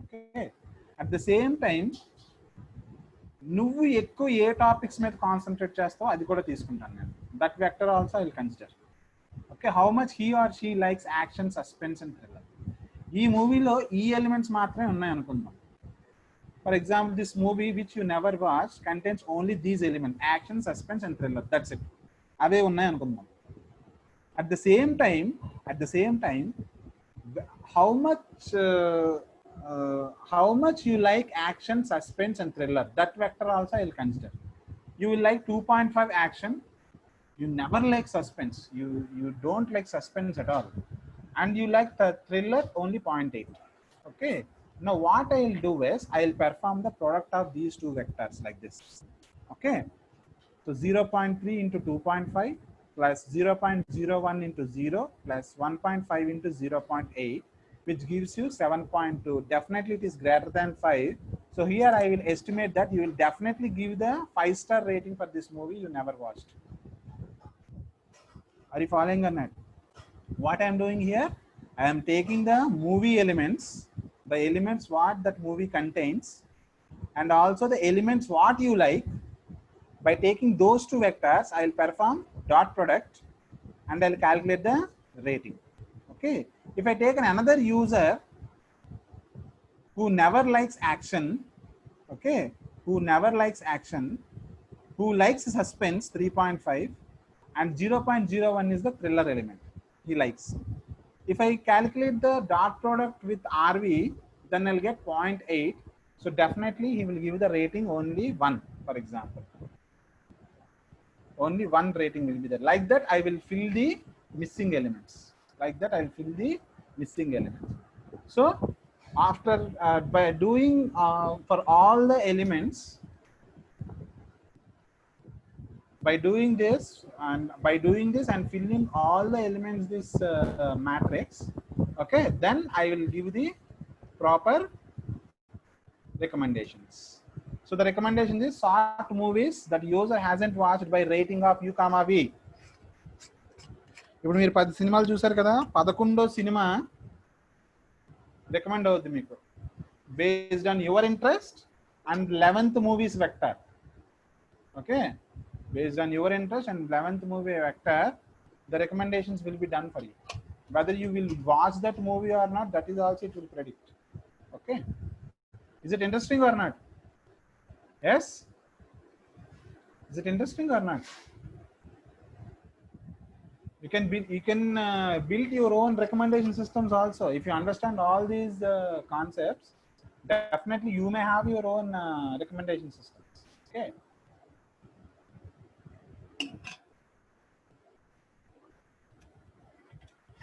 [SPEAKER 1] Okay, at the same time నువ్వు ఎక్కువ ఏ topics మీద concentrate చేస్తావో అది కూడా తీసుకుంటాను నేను. That vector also I will consider. Okay, how much he or she likes action, suspense and thriller. ఈ మూవీలో ఈ ఎలిమెంట్స్ మాత్రమే ఉన్నాయి అనుకుందాం. For example, this movie which you never watch contains only these elements, action, suspense and thriller. That's it. అవే ఉన్నాయి అనుకుందాం. At the same time how much you like action, suspense and thriller, that vector also I will consider. You will like 2.5 action, you never like suspense, you don't like suspense at all, and you like the thriller only 0.8. Okay, now what I will do is I will perform the product of these two vectors like this. Okay, so 0.3 into 2.5 plus 0.01 into 0 plus 1.5 into 0.8, which gives you 7.2. Definitely it is greater than 5. So here I will estimate that you will definitely give the 5-star rating for this movie you never watched. Are you following or not? What I am doing here, I am taking the movie elements, the elements what that movie contains, and also the elements what you like. By taking those two vectors, I will perform dot product and I will calculate the rating. Okay, if I take another user who never likes action, okay, who likes suspense 3.5 and 0.01 is the thriller element he likes. If I calculate the dot product with RV, then I'll get 0.8. So definitely he will give the rating only 1, for example. Only 1 rating will be there. Like that I will fill the missing elements. So after by doing for all the elements, By doing this and filling all the elements this matrix, okay, then I will give the proper recommendations. So the recommendation is short movies that user hasn't watched by rating of u comma v. ఇప్పుడు మీరు 10 సినిమాలు చూసారు కదా, 11వ cinema recommend అవుద్ది మీకు based on your interest, and 11th movie's vector. Okay, based on your interest and 11th movie vector, the recommendations will be done for you. Whether you will watch that movie or not, that is also it will predict. Okay, is it interesting or not? Yes, is it interesting or not? You can build your own recommendation systems also. If you understand all these concepts, definitely you may have your own recommendation systems. Okay.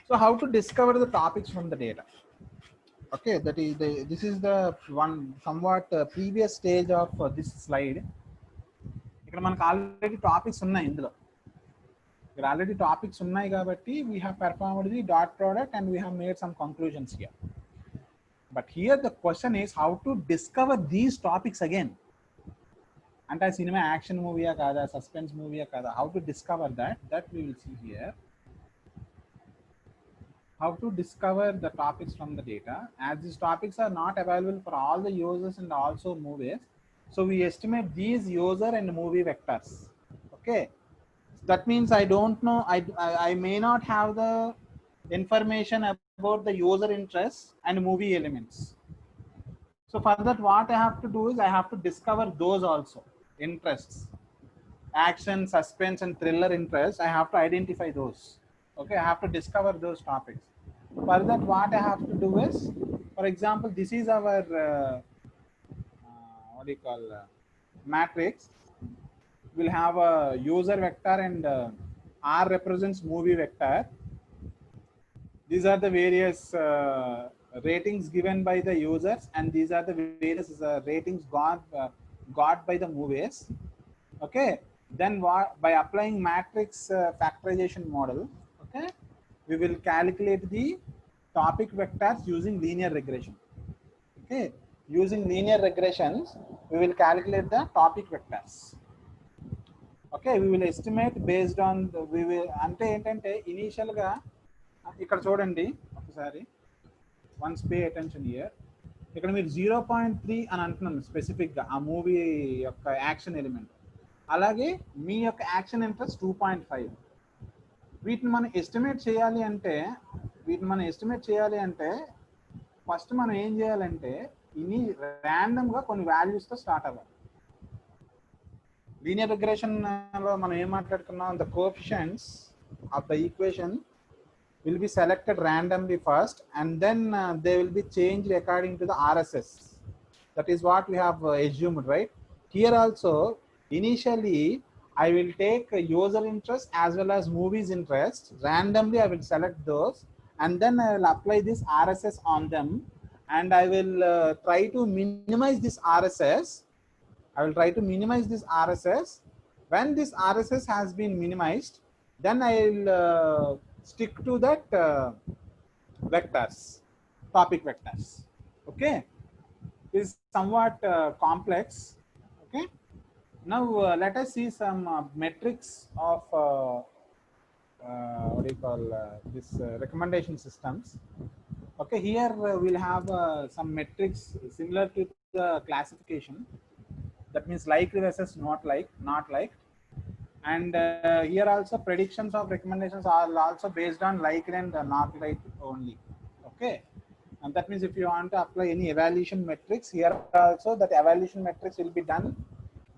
[SPEAKER 1] So how to discover the topics from the data? Okay, this is the one somewhat previous stage of this slide. ఇక్కడ మనకు already topics ఉన్నాయి ఇందులో. ఇక్కడ already topics ఉన్నాయి కాబట్టి we have performed the dot product and we have made some conclusions here. But here the question is how to discover these topics again. అంటే cinema action మూవీయా కాదా, suspense మూవీయా కాదా, how to discover that we will see here. How to discover the topics from the data, as these topics are not available for all the users and also movies, so we estimate these user and movie vectors. Okay, that means I don't know, I may not have the information about the user interests and movie elements. So for that, what I have to do is I have to discover those also interests, action, suspense and thriller interests. I have to identify those. Okay, I have to discover those topics. For that, what I have to do is, for example, this is our what do you call matrix. We'll have a user vector and R represents movie vector. These are the various ratings given by the users, and these are the various ratings got by the movies. Okay, then by applying matrix factorization model, okay, we will calculate the topic vectors using linear regression. Okay, using linear regressions, we will calculate the topic vectors. Okay, we will estimate based on we will ante entante initial ga ikkada chudandi okasari, once pay attention here. ikkada meer 0.3 అని అంటున్నాను specific గా ఆ movie యొక్క action element, అలాగే మీ యొక్క action interest 2.5. వీటిని మనం estimate చేయాలి అంటే ఫస్ట్ మనం ఏం చేయాలంటే ఇన్ని ర్యాండమ్గా కొన్ని వాల్యూస్తో స్టార్ట్ అవ్వాలి. లీనియర్ రిగ్రెషన్లో మనం ఏం మాట్లాడుకున్నాం, the coefficients of the equation will be selected randomly first, and then they will be changed according to the RSS. That is what we have assumed, right? Here also, initially, I will take user interest as well as movies interest. Randomly, I will select those, and then I will apply this RSS on them, and I will try to minimize this RSS. When this RSS has been minimized, then I will stick to that vectors, topic vectors. Okay, is somewhat complex. Okay, now let us see some metrics of what do you call this recommendation systems. Okay, here we'll have some metrics similar to the classification. That means liked versus not liked. And here also predictions of recommendations are also based on liked and not liked only. Okay, and that means if you want to apply any evaluation metrics, here also that evaluation metrics will be done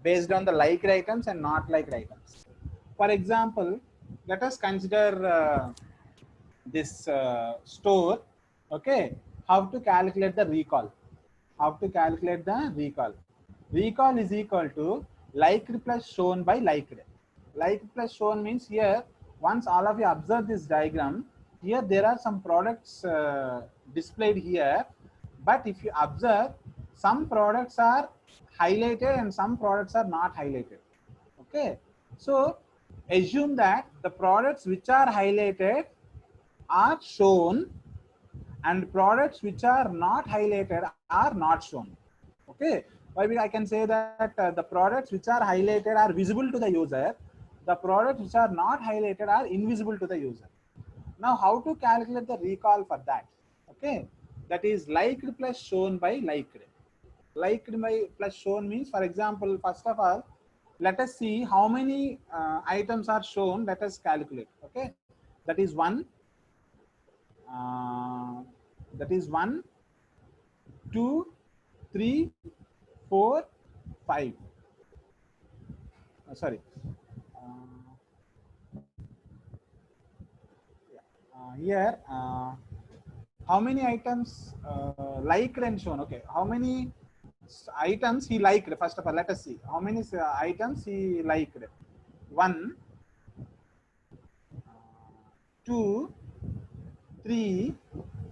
[SPEAKER 1] based on the liked items and not liked items. For example, let us consider this store. Okay, how to calculate the recall. Recall is equal to liked plus shown by liked. Liked plus shown means here, once all of you observe this diagram, here there are some products displayed here, but if you observe, some products are highlighted and some products are not highlighted. Okay, So assume that the products which are highlighted are shown and products which are not highlighted are not shown. Okay, I can say that the products which are highlighted are visible to the user, the products which are not highlighted are invisible to the user. Now how to calculate the recall for that? Okay, that is liked plus shown by liked. Liked by plus shown means, for example, first of all, let us see how many items are shown. Let us calculate. Okay, that is one. Uh, that is 1, 2, 3, 4, 5. Sorry. Uh, Here, how many items liked and shown? Okay, how many items he liked? First of all, let us see how many items he liked. 1, 2, 3,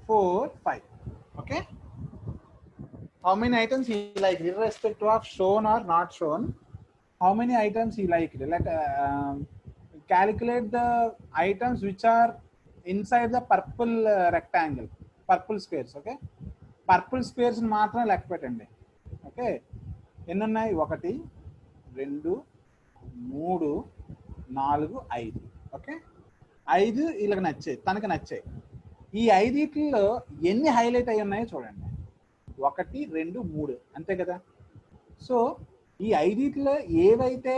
[SPEAKER 1] 4, 5. Okay, how many items he liked, irrespective of shown or not shown? How many items he liked? Let calculate the items which are inside the purple rectangle, purple squares. Okay, purple squares మాత్రం లెక్క పెట్టండి. Okay, ఎన్ని ఉన్నాయి? 1, 2, 3, 4, 5. Okay, 5 వీళ్ళకి నచ్చాయి, తనకి నచ్చాయి. ఈ 5లో ఎన్ని హైలైట్ అయి ఉన్నాయో చూడండి. 1, 2, 3 అంతే కదా. సో ఈ 5లో ఏవైతే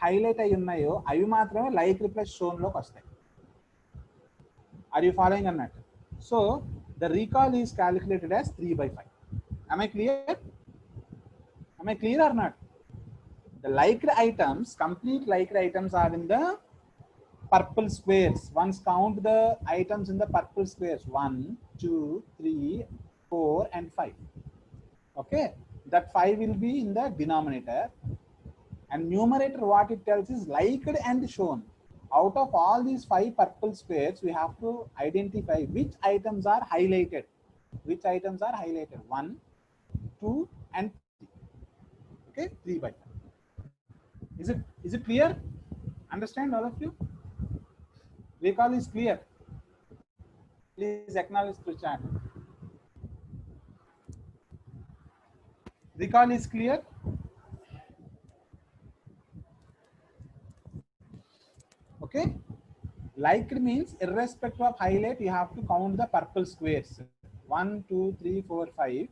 [SPEAKER 1] హైలైట్ అయి ఉన్నాయో అవి మాత్రమే లైక్ ప్లస్ షోన్ లోకి వస్తాయి. ఆర్ యూ ఫాలోయింగ్ అన్నట్టు? So the recall is calculated as 3/5. am I clear? Am I clear or not? The liked items, complete liked items are in the purple squares. Once count the items in the purple squares: 1, 2, 3, 4 and 5. Okay, that 5 will be in the denominator, and numerator what it tells is liked and shown. Out of all these 5 purple squares, we have to identify which items are highlighted. Which items are highlighted? 1, 2 and 3. Okay, 3/5. Is it clear? Understand all of you? Recall is clear? Please acknowledge through chat. Recall is clear? Okay, liked means irrespective of highlight you have to count the purple squares: 1, 2, 3, 4, 5.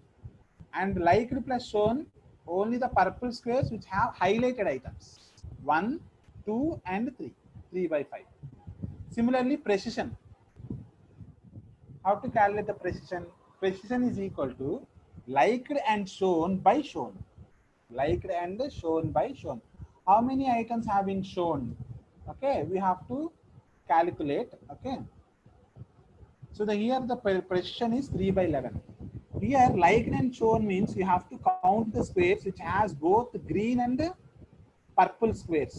[SPEAKER 1] And liked plus shown, only the purple squares which have highlighted items: 1, 2 and 3. 3/5. Similarly, precision. How to calculate the precision? Precision is equal to liked and shown by shown. Liked and shown by shown. How many items have been shown? Okay, we have to calculate. Okay, so here the precision is 3/11. Here liked and shown means you have to count the squares which has both green and purple squares.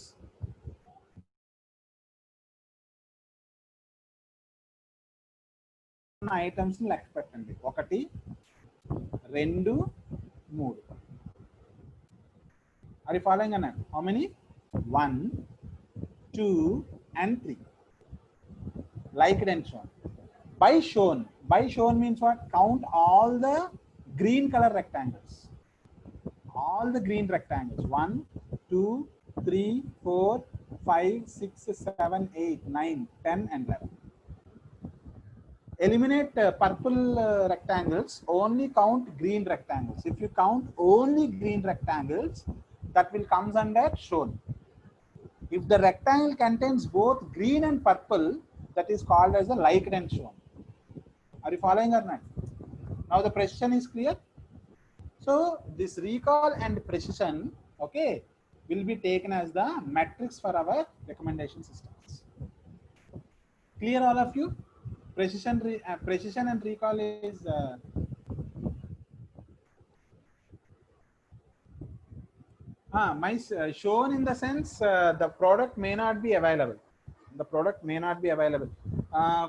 [SPEAKER 1] Items లెక్క పెట్టండి. 1, 2, 3. Are you following? How many? 1, 2 and 3. Liked and shown. By shown. By shown means what? Count all the green color rectangles. All the green rectangles. 1, 2, 3, 4, 5, 6, 7, 8, 9, 10 and 11. Eliminate purple rectangles, only count green rectangles. If you count only green rectangles, that will comes under shown. If the rectangle contains both green and purple, that is called as the liked and shown. Are you following or not? Now the precision is clear. So this recall and precision, okay, will be taken as the metrics for our recommendation systems. Clear all of you? Precision and recall is shown in the sense the product may not be available. The product may not be available.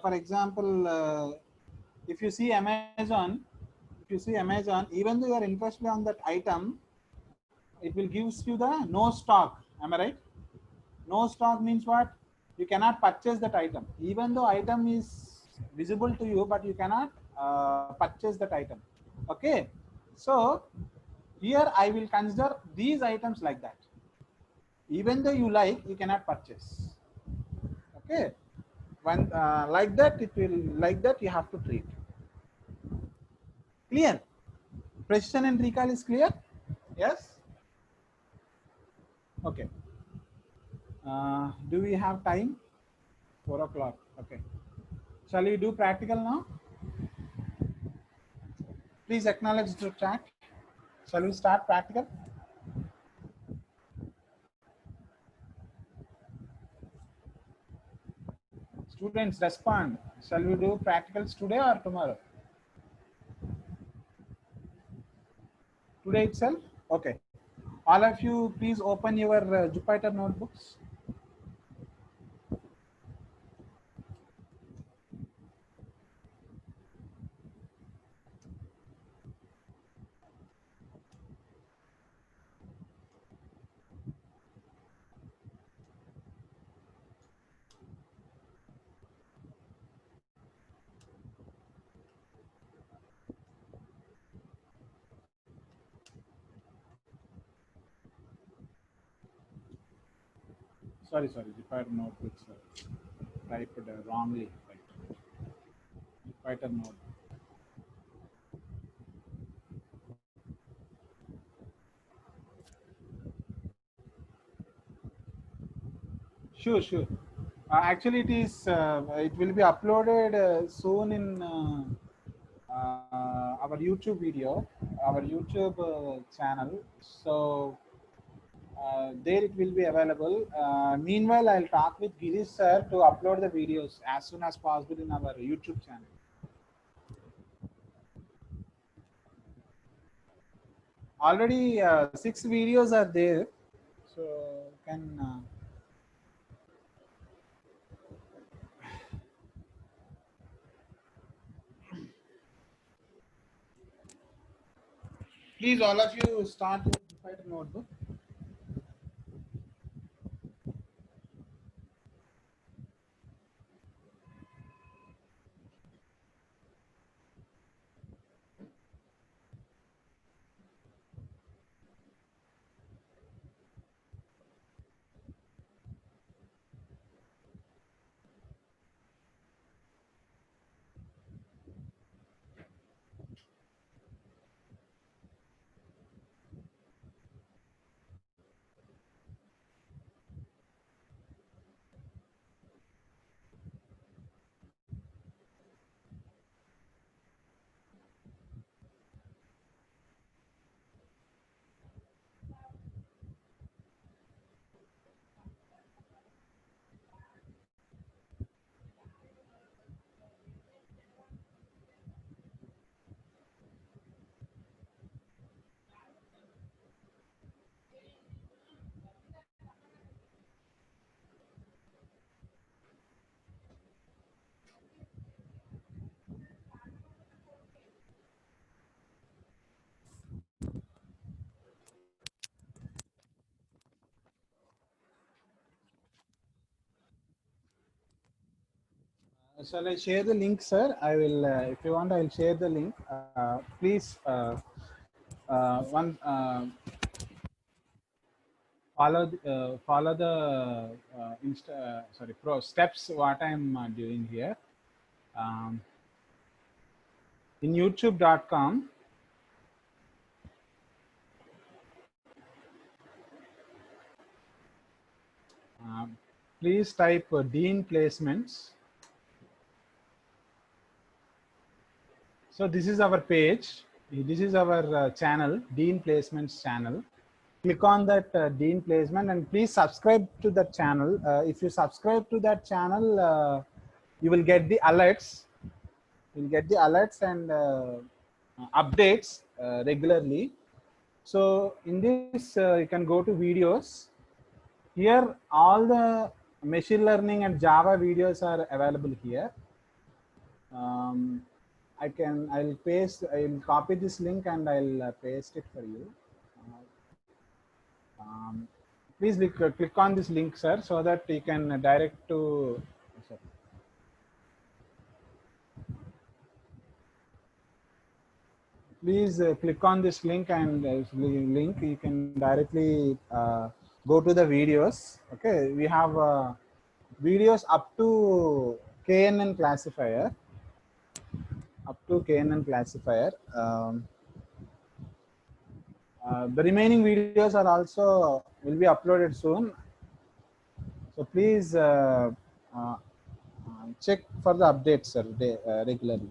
[SPEAKER 1] For example, if you see Amazon, even though you are interested on that item, it will gives you the no stock. Am I right? No stock means what? You cannot purchase that item. Even though item is visible to you, but you cannot purchase that item. Okay. So here I will consider these items like that. Even though you like, you cannot purchase. Okay. When like that, it will like that you have to treat. Clear? Precision and recall is clear? Yes? Okay. Do we have time? 4 o'clock. Okay. Shall we do practical now? Please acknowledge the chat. Shall we start practical? Students respond. Shall we do practicals today or tomorrow? Today itself? Okay. All of you, please open your Jupyter notebooks. Sorry, Jupyter notebooks typed wrongly. Jupyter notebook. Sure, sure. Actually, it is. It will be uploaded soon in our YouTube video, our YouTube channel. So there it will be available. Meanwhile, I'll talk with Girish sir to upload the videos as soon as possible in our YouTube channel. Already 6 videos are there, so can. Please, all of you, start with Jupyter notebook. Shall I share the link, sir? I will, if you want, I'll share the link. Please, one follow the pro steps what I'm doing here. In YouTube.com, please type Dean Placements. So this is our page. This is our channel, Dean Placements channel. Click on that Dean Placement and please subscribe to that channel. If you subscribe to that channel, you will get the alerts. You'll get the alerts and updates regularly. So in this, you can go to videos. Here, all the machine learning and Java videos are available here. I'll copy this link and I'll paste it for you. Please click on this link, sir, so that you can direct to. Sir. Please click on this link, and link you can directly go to the videos. Okay, we have videos up to KNN classifier. Up to KNN classifier. The remaining videos are also will be uploaded soon. So please check for the updates, sir, regularly.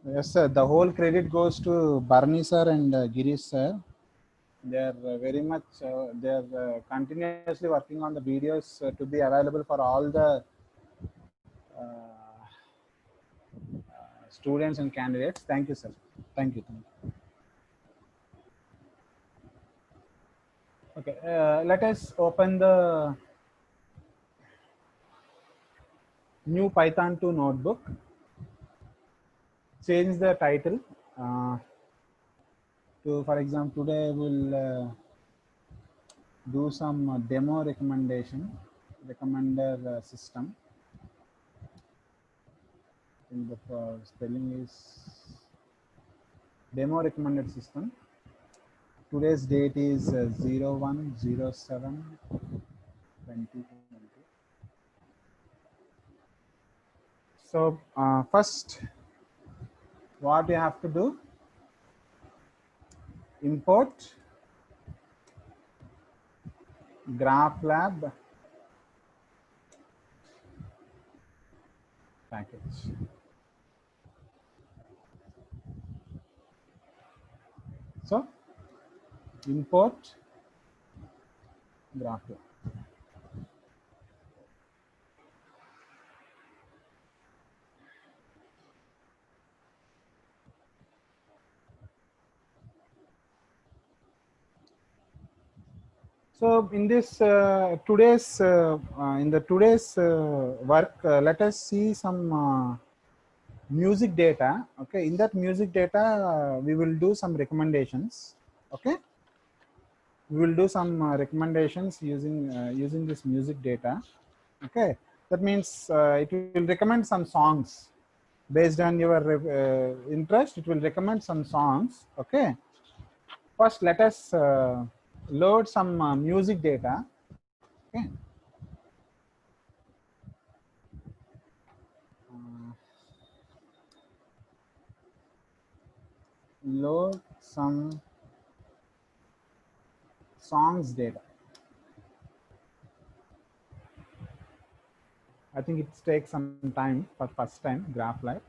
[SPEAKER 1] Yes, sir. The whole credit goes to Barney sir and Girish sir. They are very much. They are continuously working on the videos to be available for all the students and candidates. Thank you, sir. Thank you. Thank you. Okay, let us open the new Python 2 notebook. Change the title to, for example, today we'll do some demo recommender system. In the spelling is demo recommended system. Today's date is 01/07/2020. So first, what you have to do, import GraphLab package. So import GraphLab. So in this today's work, let us see some music data. Okay, in that music data, we will do some recommendations. Okay, we will do some recommendations using this music data. Okay, that means it will recommend some songs based on your interest. It will recommend some songs. Okay, first let us load some music data. Okay. Load some songs data. I think it takes some time for first time GraphLab.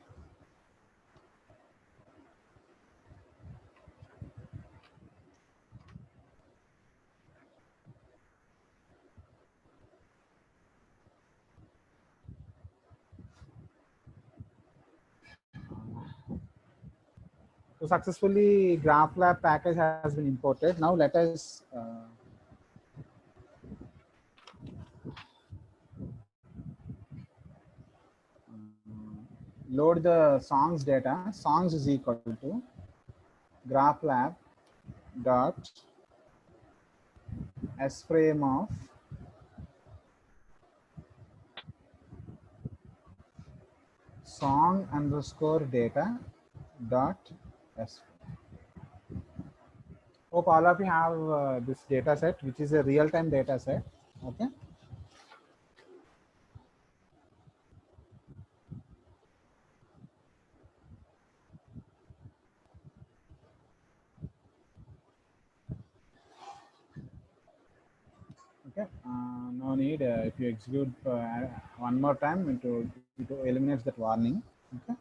[SPEAKER 1] So successfully GraphLab package has been imported. Now let us load the songs data. Songs is equal to GraphLab dot sframe of song underscore data dot s. Hope all of you have this data set, which is a real-time data set. Okay. Okay, no need. If you execute one more time, it eliminates that warning. Okay.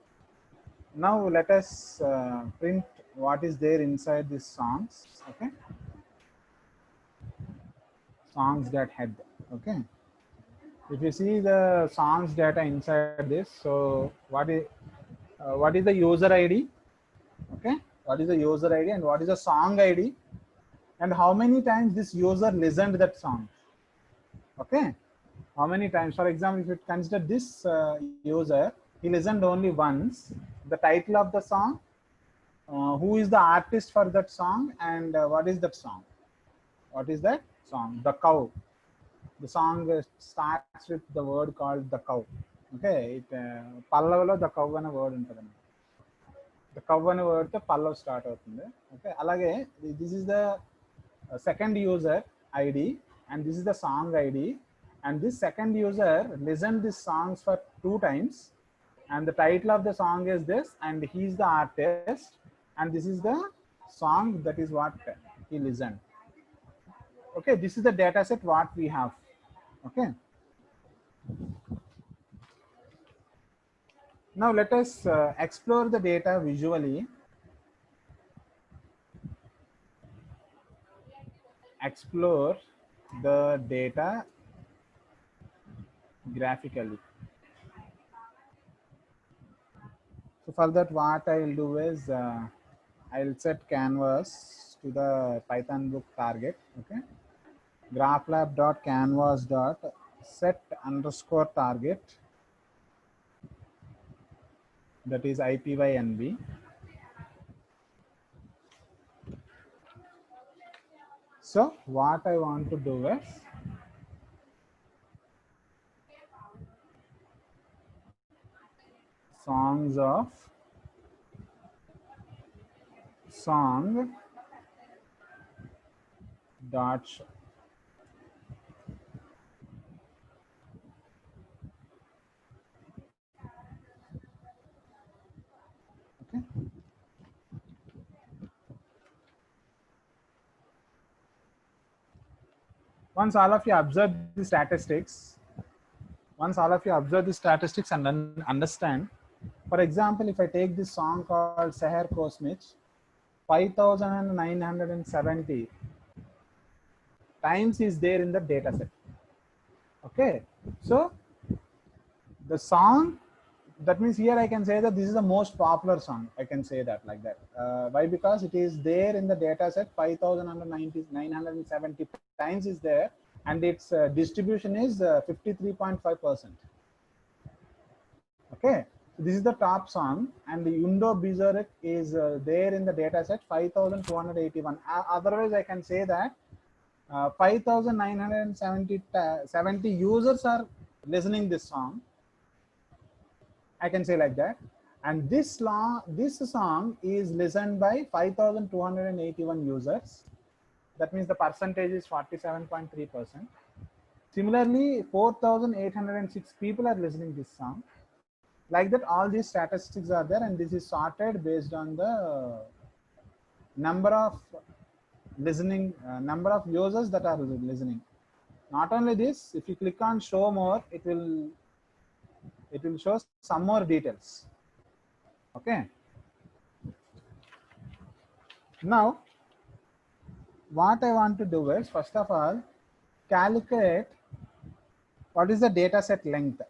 [SPEAKER 1] Now let us print what is there inside these songs. Okay. Songs that head. Okay. If you see the songs data inside this, so what is the user ID? Okay. What is the user ID and what is the song ID? And how many times this user listened that song? Okay, how many times? For example, if you consider this user, he listened only once, the title of the song, who is the artist for that song, and what is that song? What is that song? The Cow. The song starts with the word called the cow. Okay, it Pallavalo the cow and a word into them. The cow and a word the pallav start out. Okay, alage, this is the second user ID, and this is the song ID, and this second user listened these songs for 2 times, and the title of the song is this, and he's the artist, and this is the song, that is what he listened. Okay, this is the data set what we have. Okay, now let us explore the data visually. Explore the data graphically. So for that, what I will do is I'll set canvas to the Python book target. Okay, graphlab.canvas.set underscore target, that is IPYNB. So what I want to do is songs of song dot show. Okay. Once all of you observe the statistics, and understand, for example, if I take this song called Seher Kosmich, 5,970 times is there in the data set. Okay, so the song, that means here I can say that this is the most popular song. I can say that like that. Why? Because it is there in the data set 5,970 times is there, and its distribution is 53.5%. Okay, so this is the top song, and the Undo Bizarre is there in the data set 5,281. Otherwise, I can say that 5,970 users are listening this song. I can say like that. And this song is listened by 5,281 users. That means the percentage is 47.3%. Similarly, 4,806 people are listening this song. Like that, all these statistics are there, and this is sorted based on the number of listening, number of users that are listening. Not only this, if you click on show more, it will show some more details. Okay. Now, what I want to do is, first of all, calculate what is the data set length.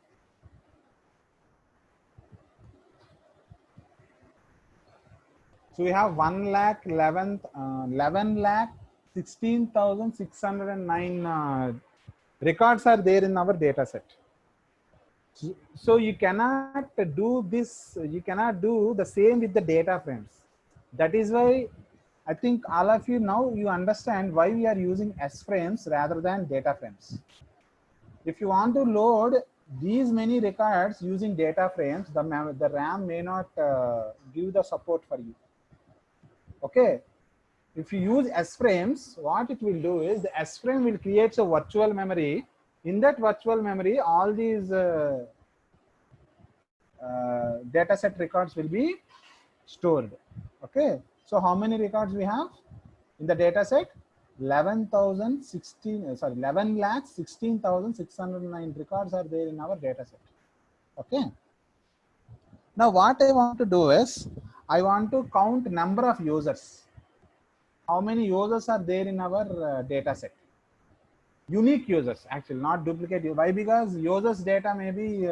[SPEAKER 1] So we have 11 lakh 16,609 records are there in our data set. So you cannot do this, you cannot do the same with the data frames. That is why I think all of you now you understand why we are using S frames rather than data frames. If you want to load these many records using data frames, the RAM may not give the support for you. Okay. If you use S frames, what it will do is the S frame will create a virtual memory. In that virtual memory, all these data set records will be stored. Okay. So how many records we have in the data set? 11 lakh 16,609 records are there in our data set. Okay. Now what I want to do is, I want to count number of users. How many users are there in our data set? Unique users, actually, not duplicate. Why? Because users data may be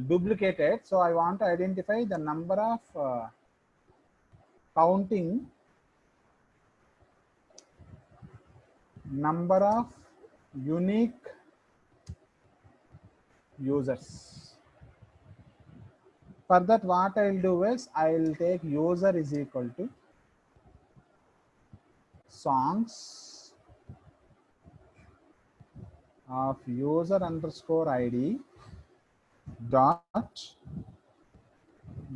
[SPEAKER 1] duplicated. So I want to identify the number of counting number of unique users. For that, what I will do is I will take user is equal to songs of user underscore ID dot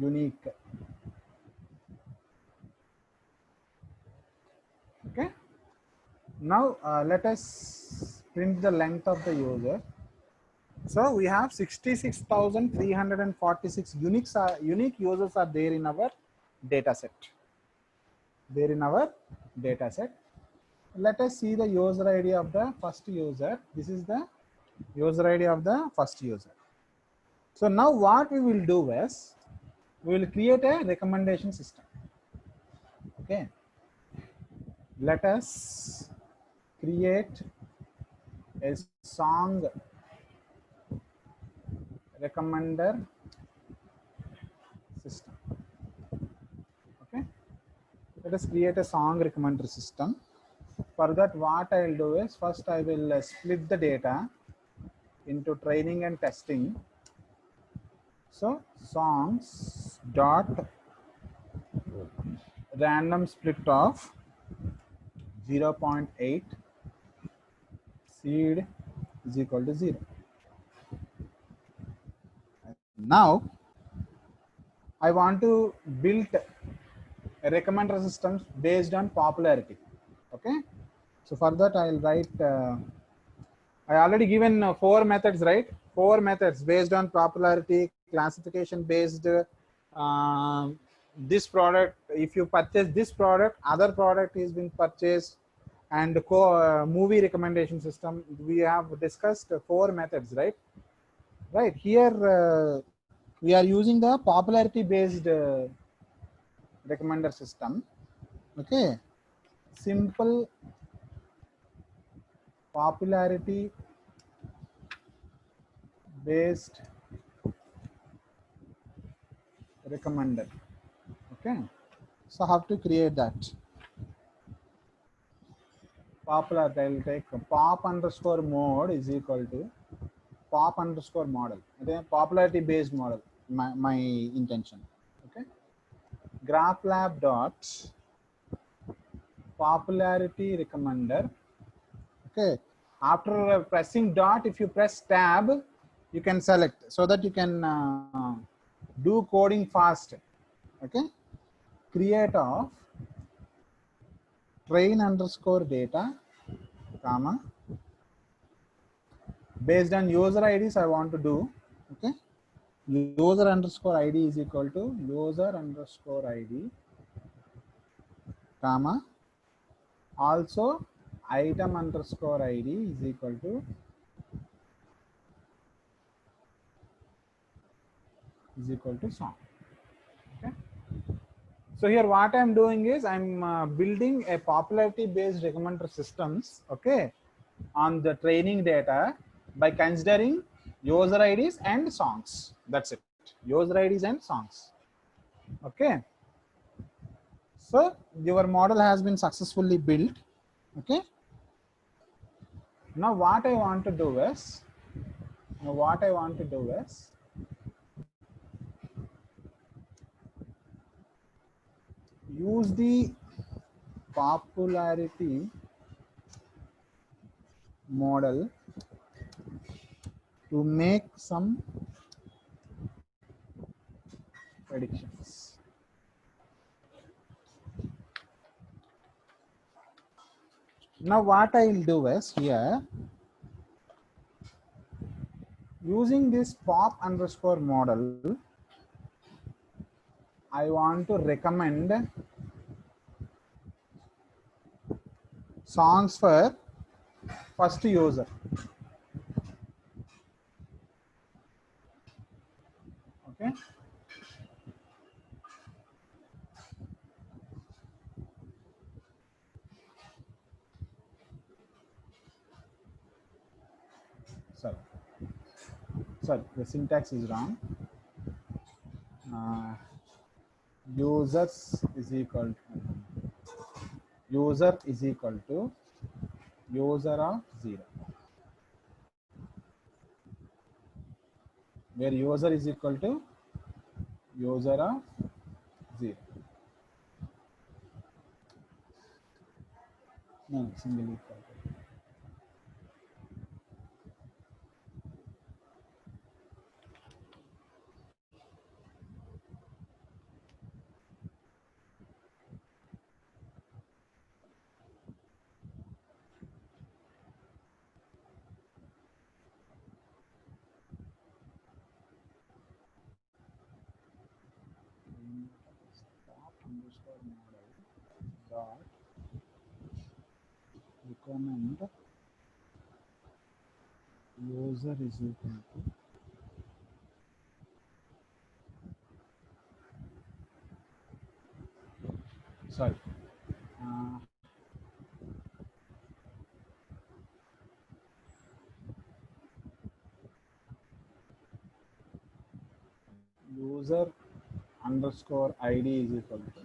[SPEAKER 1] unique. Okay. Now let us print the length of the user. So we have 66,346 unique users are there in our data set. Let us see the user ID of the first user. This is the user ID of the first user. So now what we will do is we will create a recommendation system. Okay. Let us create a song recommender system. Okay. Let us create a song recommender system. For that, what I will do is first I will split the data into training and testing. So songs dot random split of 0.8 seed is equal to 0. Now I want to build a recommender system based on popularity. Okay. So for that I will write, I already given 4 methods, right? 4 methods based on popularity, classification based, this product, if you purchase this product, other product is being purchased, and movie recommendation system. We have discussed 4 methods, right? Right here, we are using the popularity based recommender system. Okay, simple popularity based recommender. Okay, so how to create that? Popular, I will take pop underscore mode is equal to pop underscore model. Okay, popularity based model, my intention. Okay, graphlab dot popularity recommender. Okay, after pressing dot, if you press tab, you can select so that you can do coding fast. Okay, create of train underscore data, comma, based on user IDs I want to do. Okay, user underscore ID is equal to user underscore ID, comma, also item underscore ID is equal to song. Okay. So here what I'm doing is I'm building a popularity based recommender systems, okay, on the training data by considering user IDs and songs. That's it. User IDs and songs. Okay. So your model has been successfully built. Okay. Now what I want to do is, use the popularity model to make some predictions. Now what I will do is here, using this pop underscore model, I want to recommend songs for first user. Okay. Sorry, the syntax is wrong. Users is equal to user of 0, where user is equal to user of 0. No, single equal. Stop underscore model dot recommend user is equal to sorry user underscore id is equal to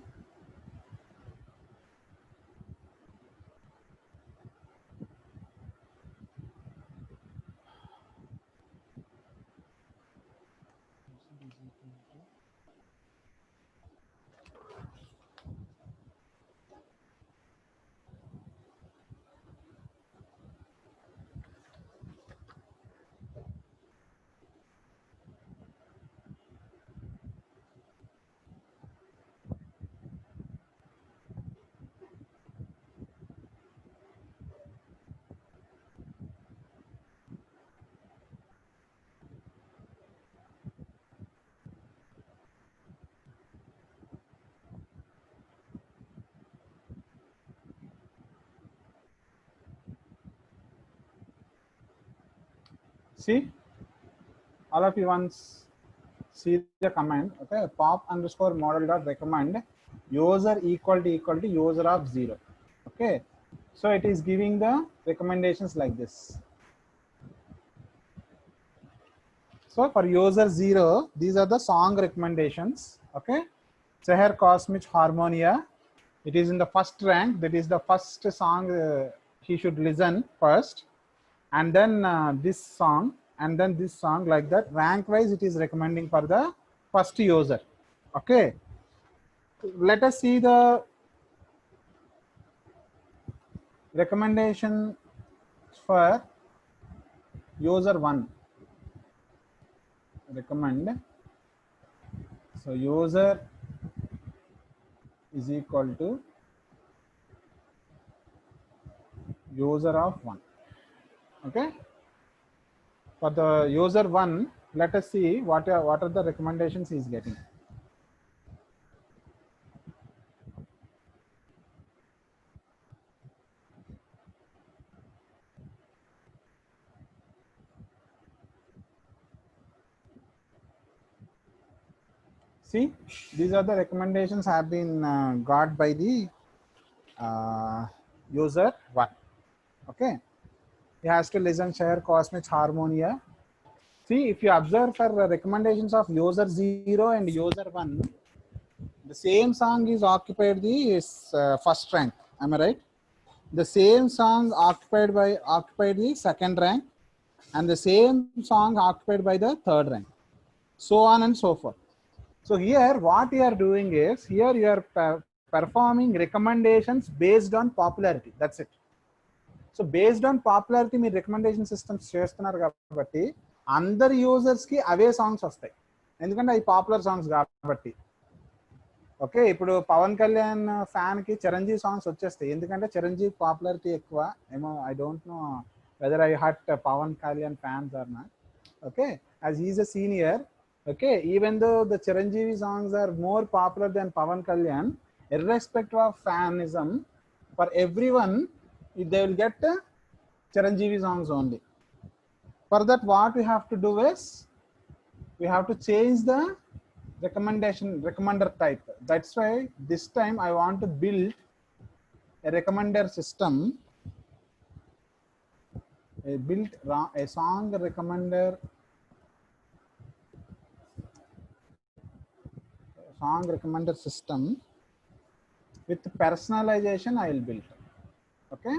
[SPEAKER 1] see all of you once see the command. Okay, pop underscore model dot recommend user equal to user of 0. Okay, so it is giving the recommendations like this. So for user 0, these are the song recommendations. Okay, Seher Cosmic Harmonia. It is in the first rank. That is the first song he should listen first, and then this song, and then this song, like that. Rank wise, it is recommending for the first user. Okay, let us see the recommendation for user 1. Recommend. So user is equal to user of 1. Okay, for the user 1, let us see what are the recommendations he is getting. See, these are the recommendations have been got by the user 1. Okay, he has to listen Share Cosmic Harmonia. See, if you observe for recommendations of user 0 and user 1, the same song is occupied the first rank. Am I right? The same song occupied the second rank, and the same song occupied by the third rank, so on and so forth. So here what you are doing is, here you are performing recommendations based on popularity. That's it. So based on popularity me recommendation systems చేస్తున్నారు కాబట్టి అందరి users కి అవే songs వస్తాయి, ఎందుకంటే అవి popular songs కాబట్టి. Okay, ఇప్పుడు Pawan Kalyan fan కి చిరంజీవి సాంగ్స్ వచ్చేస్తాయి, ఎందుకంటే చిరంజీవి పాపులారిటీ ఎక్కువ ఏమో. I don't know whether I hurt Pawan Kalyan fans or not. Okay, as he's a senior. Okay, even though the Chiranjeevi songs are more popular than Pavan Kalyan, irrespective of fanism, for everyone, they will get Chiranjeevi songs only. For that, what we have to do is, we have to change the recommender type. That's why this time I want to build a recommender system, a song recommender system with personalization. I will build. Okay,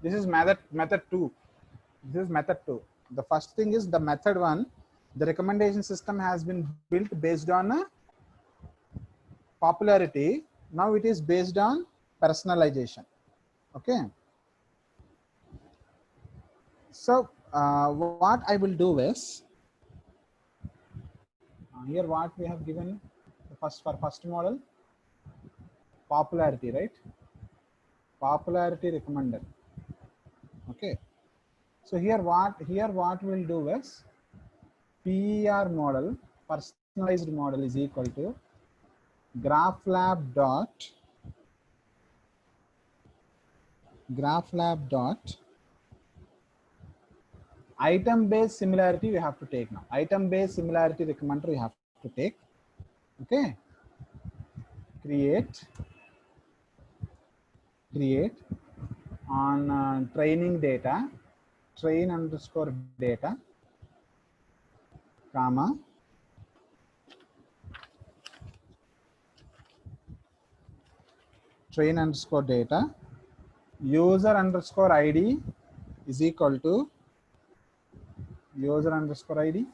[SPEAKER 1] this is method 2. This is method 2. The first thing is the method 1. The recommendation system has been built based on a popularity. Now it is based on personalization. Okay. So what I will do is, here what we have given for first model, popularity, right? Popularity recommender. Okay. So here what we'll do is, PER model, personalized model, is equal to graphlab dot item based similarity we have to take now. Item based similarity recommender we have to take. Okay. Create on training data, train underscore data, comma, train underscore data, user underscore ID is equal to user underscore ID,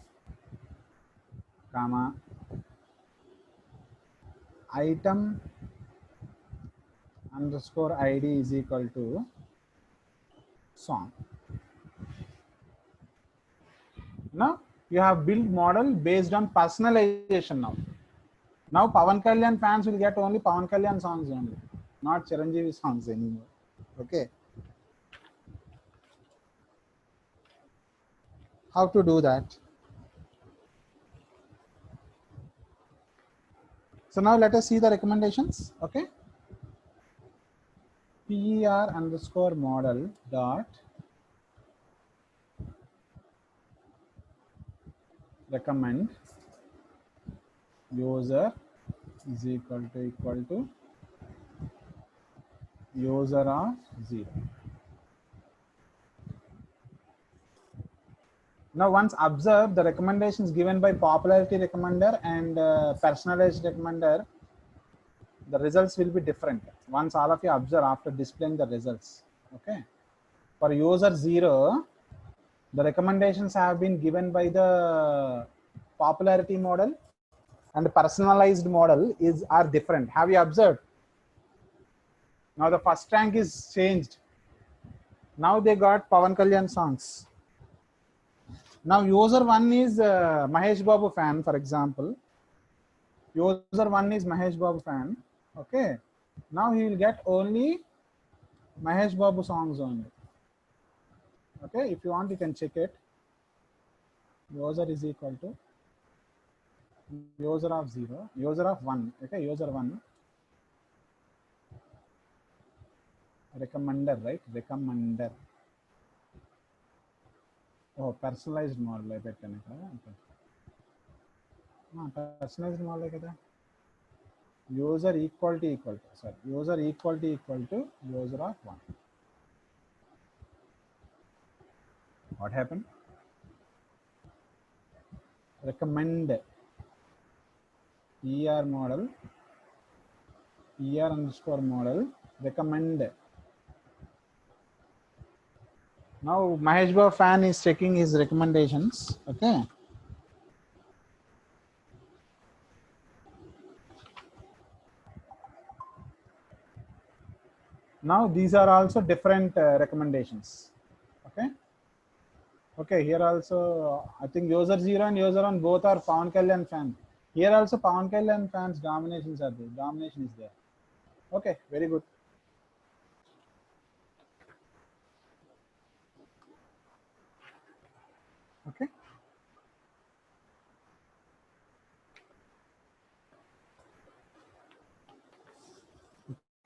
[SPEAKER 1] comma, item underscore ID is equal to song. Now you have built model based on personalization now. Now Pawan Kalyan fans will get only Pawan Kalyan songs only, not Chiranjeevi songs anymore. Okay. How to do that? So now let us see the recommendations. Okay. PER underscore model dot recommend user is equal to user of 0. Now once observe the recommendations given by popularity recommender and personalized recommender, the results will be different. Once all of you observe after displaying the results. Okay. For user 0, the recommendations have been given by the popularity model and personalized model are different. Have you observed? Now the first rank is changed. Now they got Pawan Kalyan songs. Now user 1 is Mahesh Babu fan, for example. User 1 is Mahesh Babu fan. Okay. Now he will get only Mahesh Babu songs only. Okay. If you want, you can check it. User is equal to user of 0, user of 1. Okay. User 1. Recommender, right? Recommender. Oh, personalized model. I bet. Personalized model. User equal to sorry, user equal to user of 1. What happened? Recommend ER model, ER underscore model, recommend. Now Mahesh Babu fan is checking his recommendations. Okay. Now these are also different recommendations. Okay. Okay, here also I think user 0 and user 1 both are Pawan Kalyan fan. Here also Pawan Kalyan fans dominations are there. Domination is there. Okay, very good. Okay.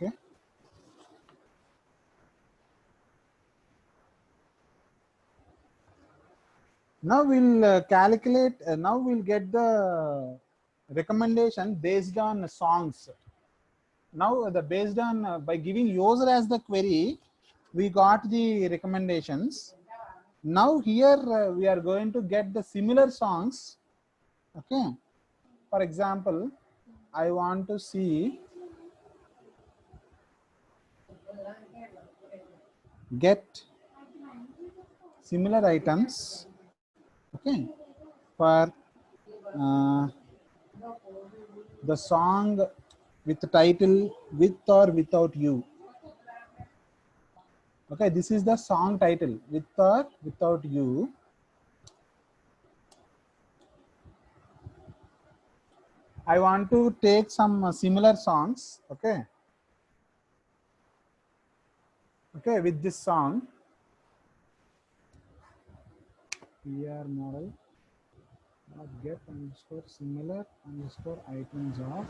[SPEAKER 1] Okay. Now we'll calculate. Now we'll get the recommendation based on songs. Now the based on by giving user as the query, we got the recommendations. Now here we are going to get the similar songs. Okay. For example, I want to see get similar items. Okay. for uh, the song with the title With or Without You. Okay, this is the song title, With or Without You. I want to take some similar songs. Okay, okay, with this song, PR model get underscore similar underscore items of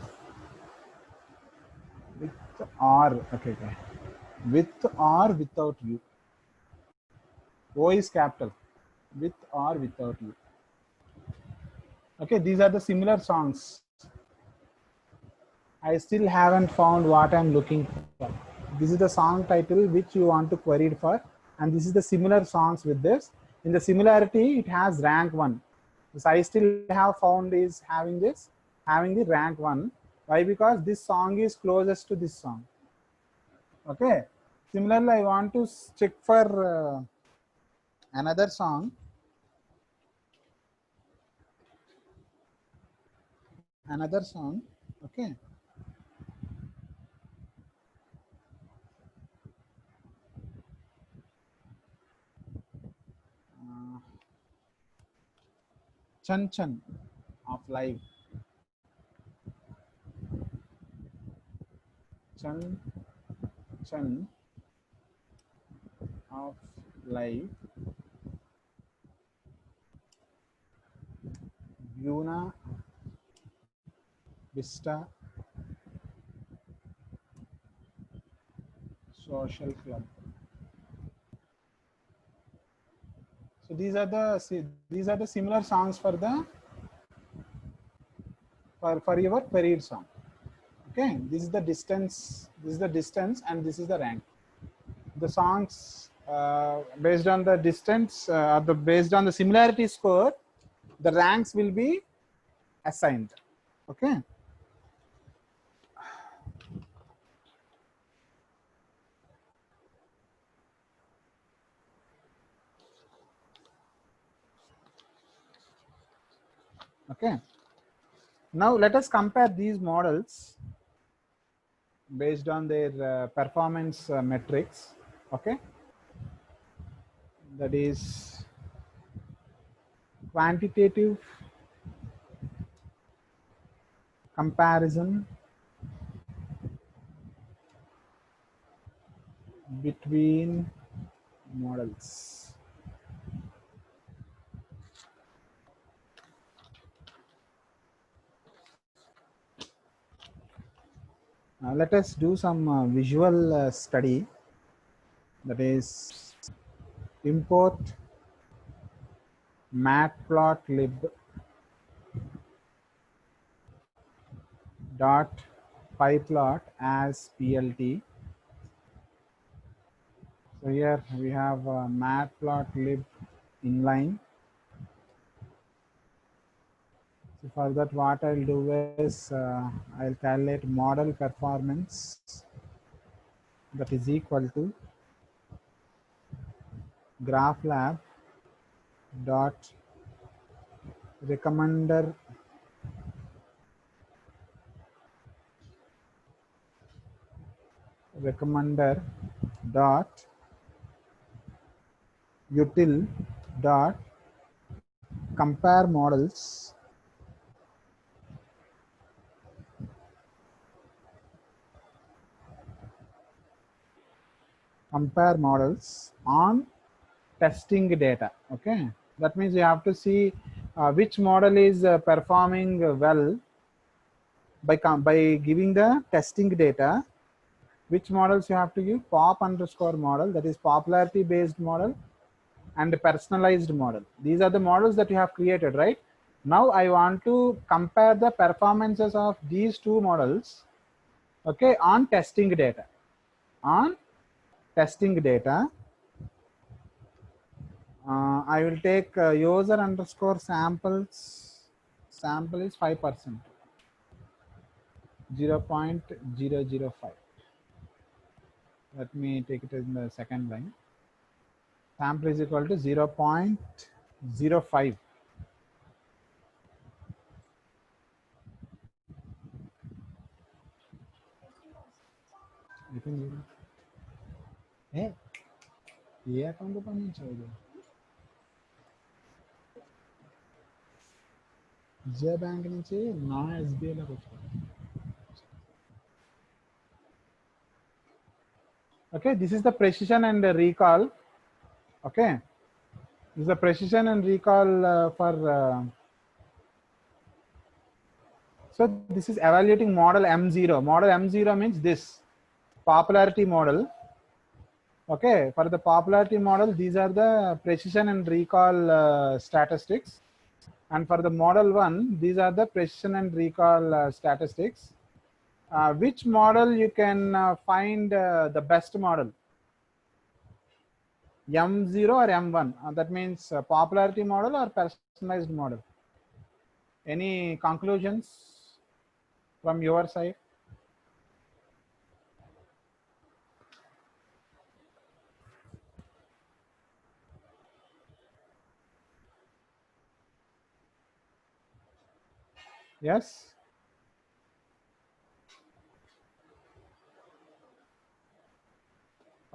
[SPEAKER 1] with or, okay, okay, with or without you. O is capital, with or without you. Okay, these are the similar songs. I still haven't found what I'm looking for. This is the song title which you want to query for, and this is the similar songs with this. In the similarity, it has rank 1. So I still have found is having this, having the rank 1. Why? Because this song is closest to this song. Okay. Similarly, I want to check for another song. Another song. Okay. Chan Chan of Live. Chan Chan of Live. Buena Vista Social Club. So these are the similar songs for the for your queried song. Okay, this is the distance. This is the distance, and this is the rank. The songs based on the distance, based on the similarity score, the ranks will be assigned. Okay. Okay. Now let us compare these models based on their performance metrics. Okay. That is quantitative comparison between models. Let us do some visual study. That is import matplotlib dot pyplot as plt. So here we have matplotlib inline. So for that, what I'll do is I'll calculate model performance, that is equal to graphlab dot recommender dot util dot compare models on testing data. Okay, that means you have to see which model is performing well by giving the testing data. Which models you have to give? Pop underscore model, that is popularity based model, and personalized model. These are the models that you have created, right? Now I want to compare the performances of these two models, okay, on testing data. On testing data, I will take user underscore samples. Sample is 5%, 0.005. Let me take it in the second line. Sample is equal to 0.05. ఏ account పంపించావు Vijaya bank నుంచి నా ఎస్బీఐలోకి వచ్చాను. Okay, this is the precision and recall. Okay, this is the precision and recall for so this is evaluating model M0. Model M0 means this popularity model. Okay, for the popularity model, these are the precision and recall statistics, and for the model 1, these are the precision and recall statistics. Which model you can find the best model, M0 or M1? That means popularity model or personalized model? Any conclusions from your side? Yes.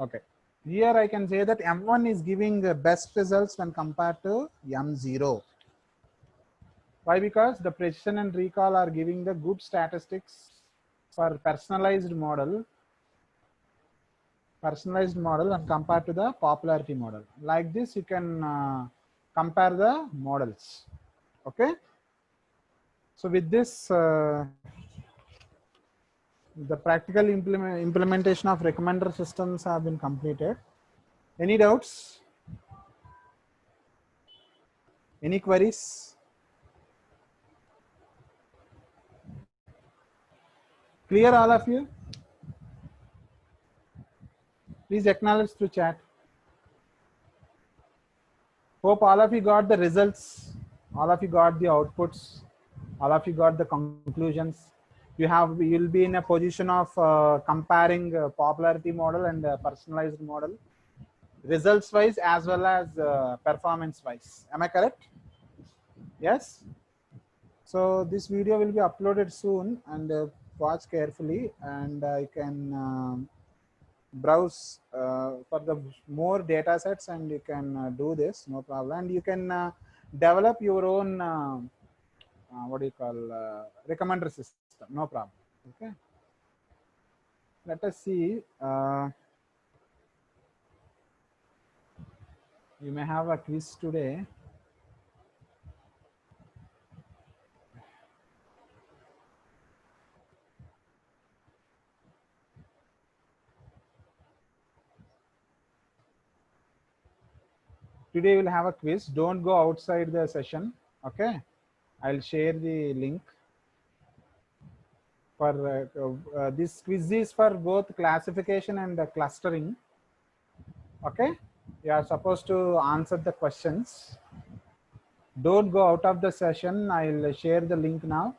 [SPEAKER 1] Okay. Here I can say that M1 is giving the best results when compared to M0. Why? Because the precision and recall are giving the good statistics for personalized model and compared to the popularity model. Like this, you can compare the models. Okay. So with this, the practical implementation of recommender systems have been completed. Any doubts? Any queries? Clear, all of you? Please acknowledge through chat. Hope all of you got the results, all of you got the outputs, all of you got the conclusions. You'll be in a position of comparing popularity model and personalized model, results wise as well as performance wise. Am I correct? Yes. So this video will be uploaded soon, and watch carefully, and you can browse for the more data sets, and you can do this, no problem. And you can develop your own what do you call recommender system, no problem. Okay, let us see. You may have a quiz today. Today we'll have a quiz. Don't go outside the session. Okay, I'll share the link. For this quiz is for both classification and clustering. Okay, you are supposed to answer the questions. Don't go out of the session. I'll share the link now.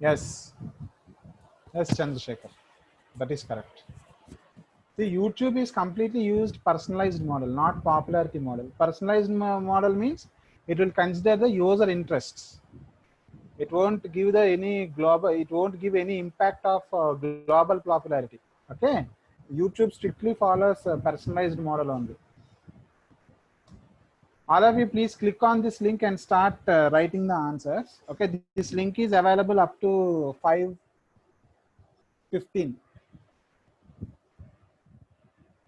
[SPEAKER 1] Yes. Yes, Chandrasekhar. That is correct. See, YouTube is completely used personalized model, not popularity model. Personalized model means it will consider the user interests. It won't give the any global. It won't give any impact of global popularity. Okay. YouTube strictly follows personalized model only. All of you, please click on this link and start writing the answers. Okay, this link is available up to 5:15.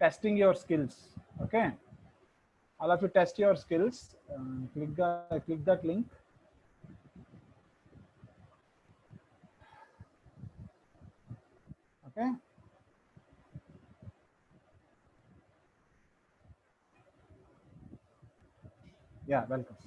[SPEAKER 1] Testing your skills. Okay, all of you test your skills. Click that link. Okay. Yeah, welcome.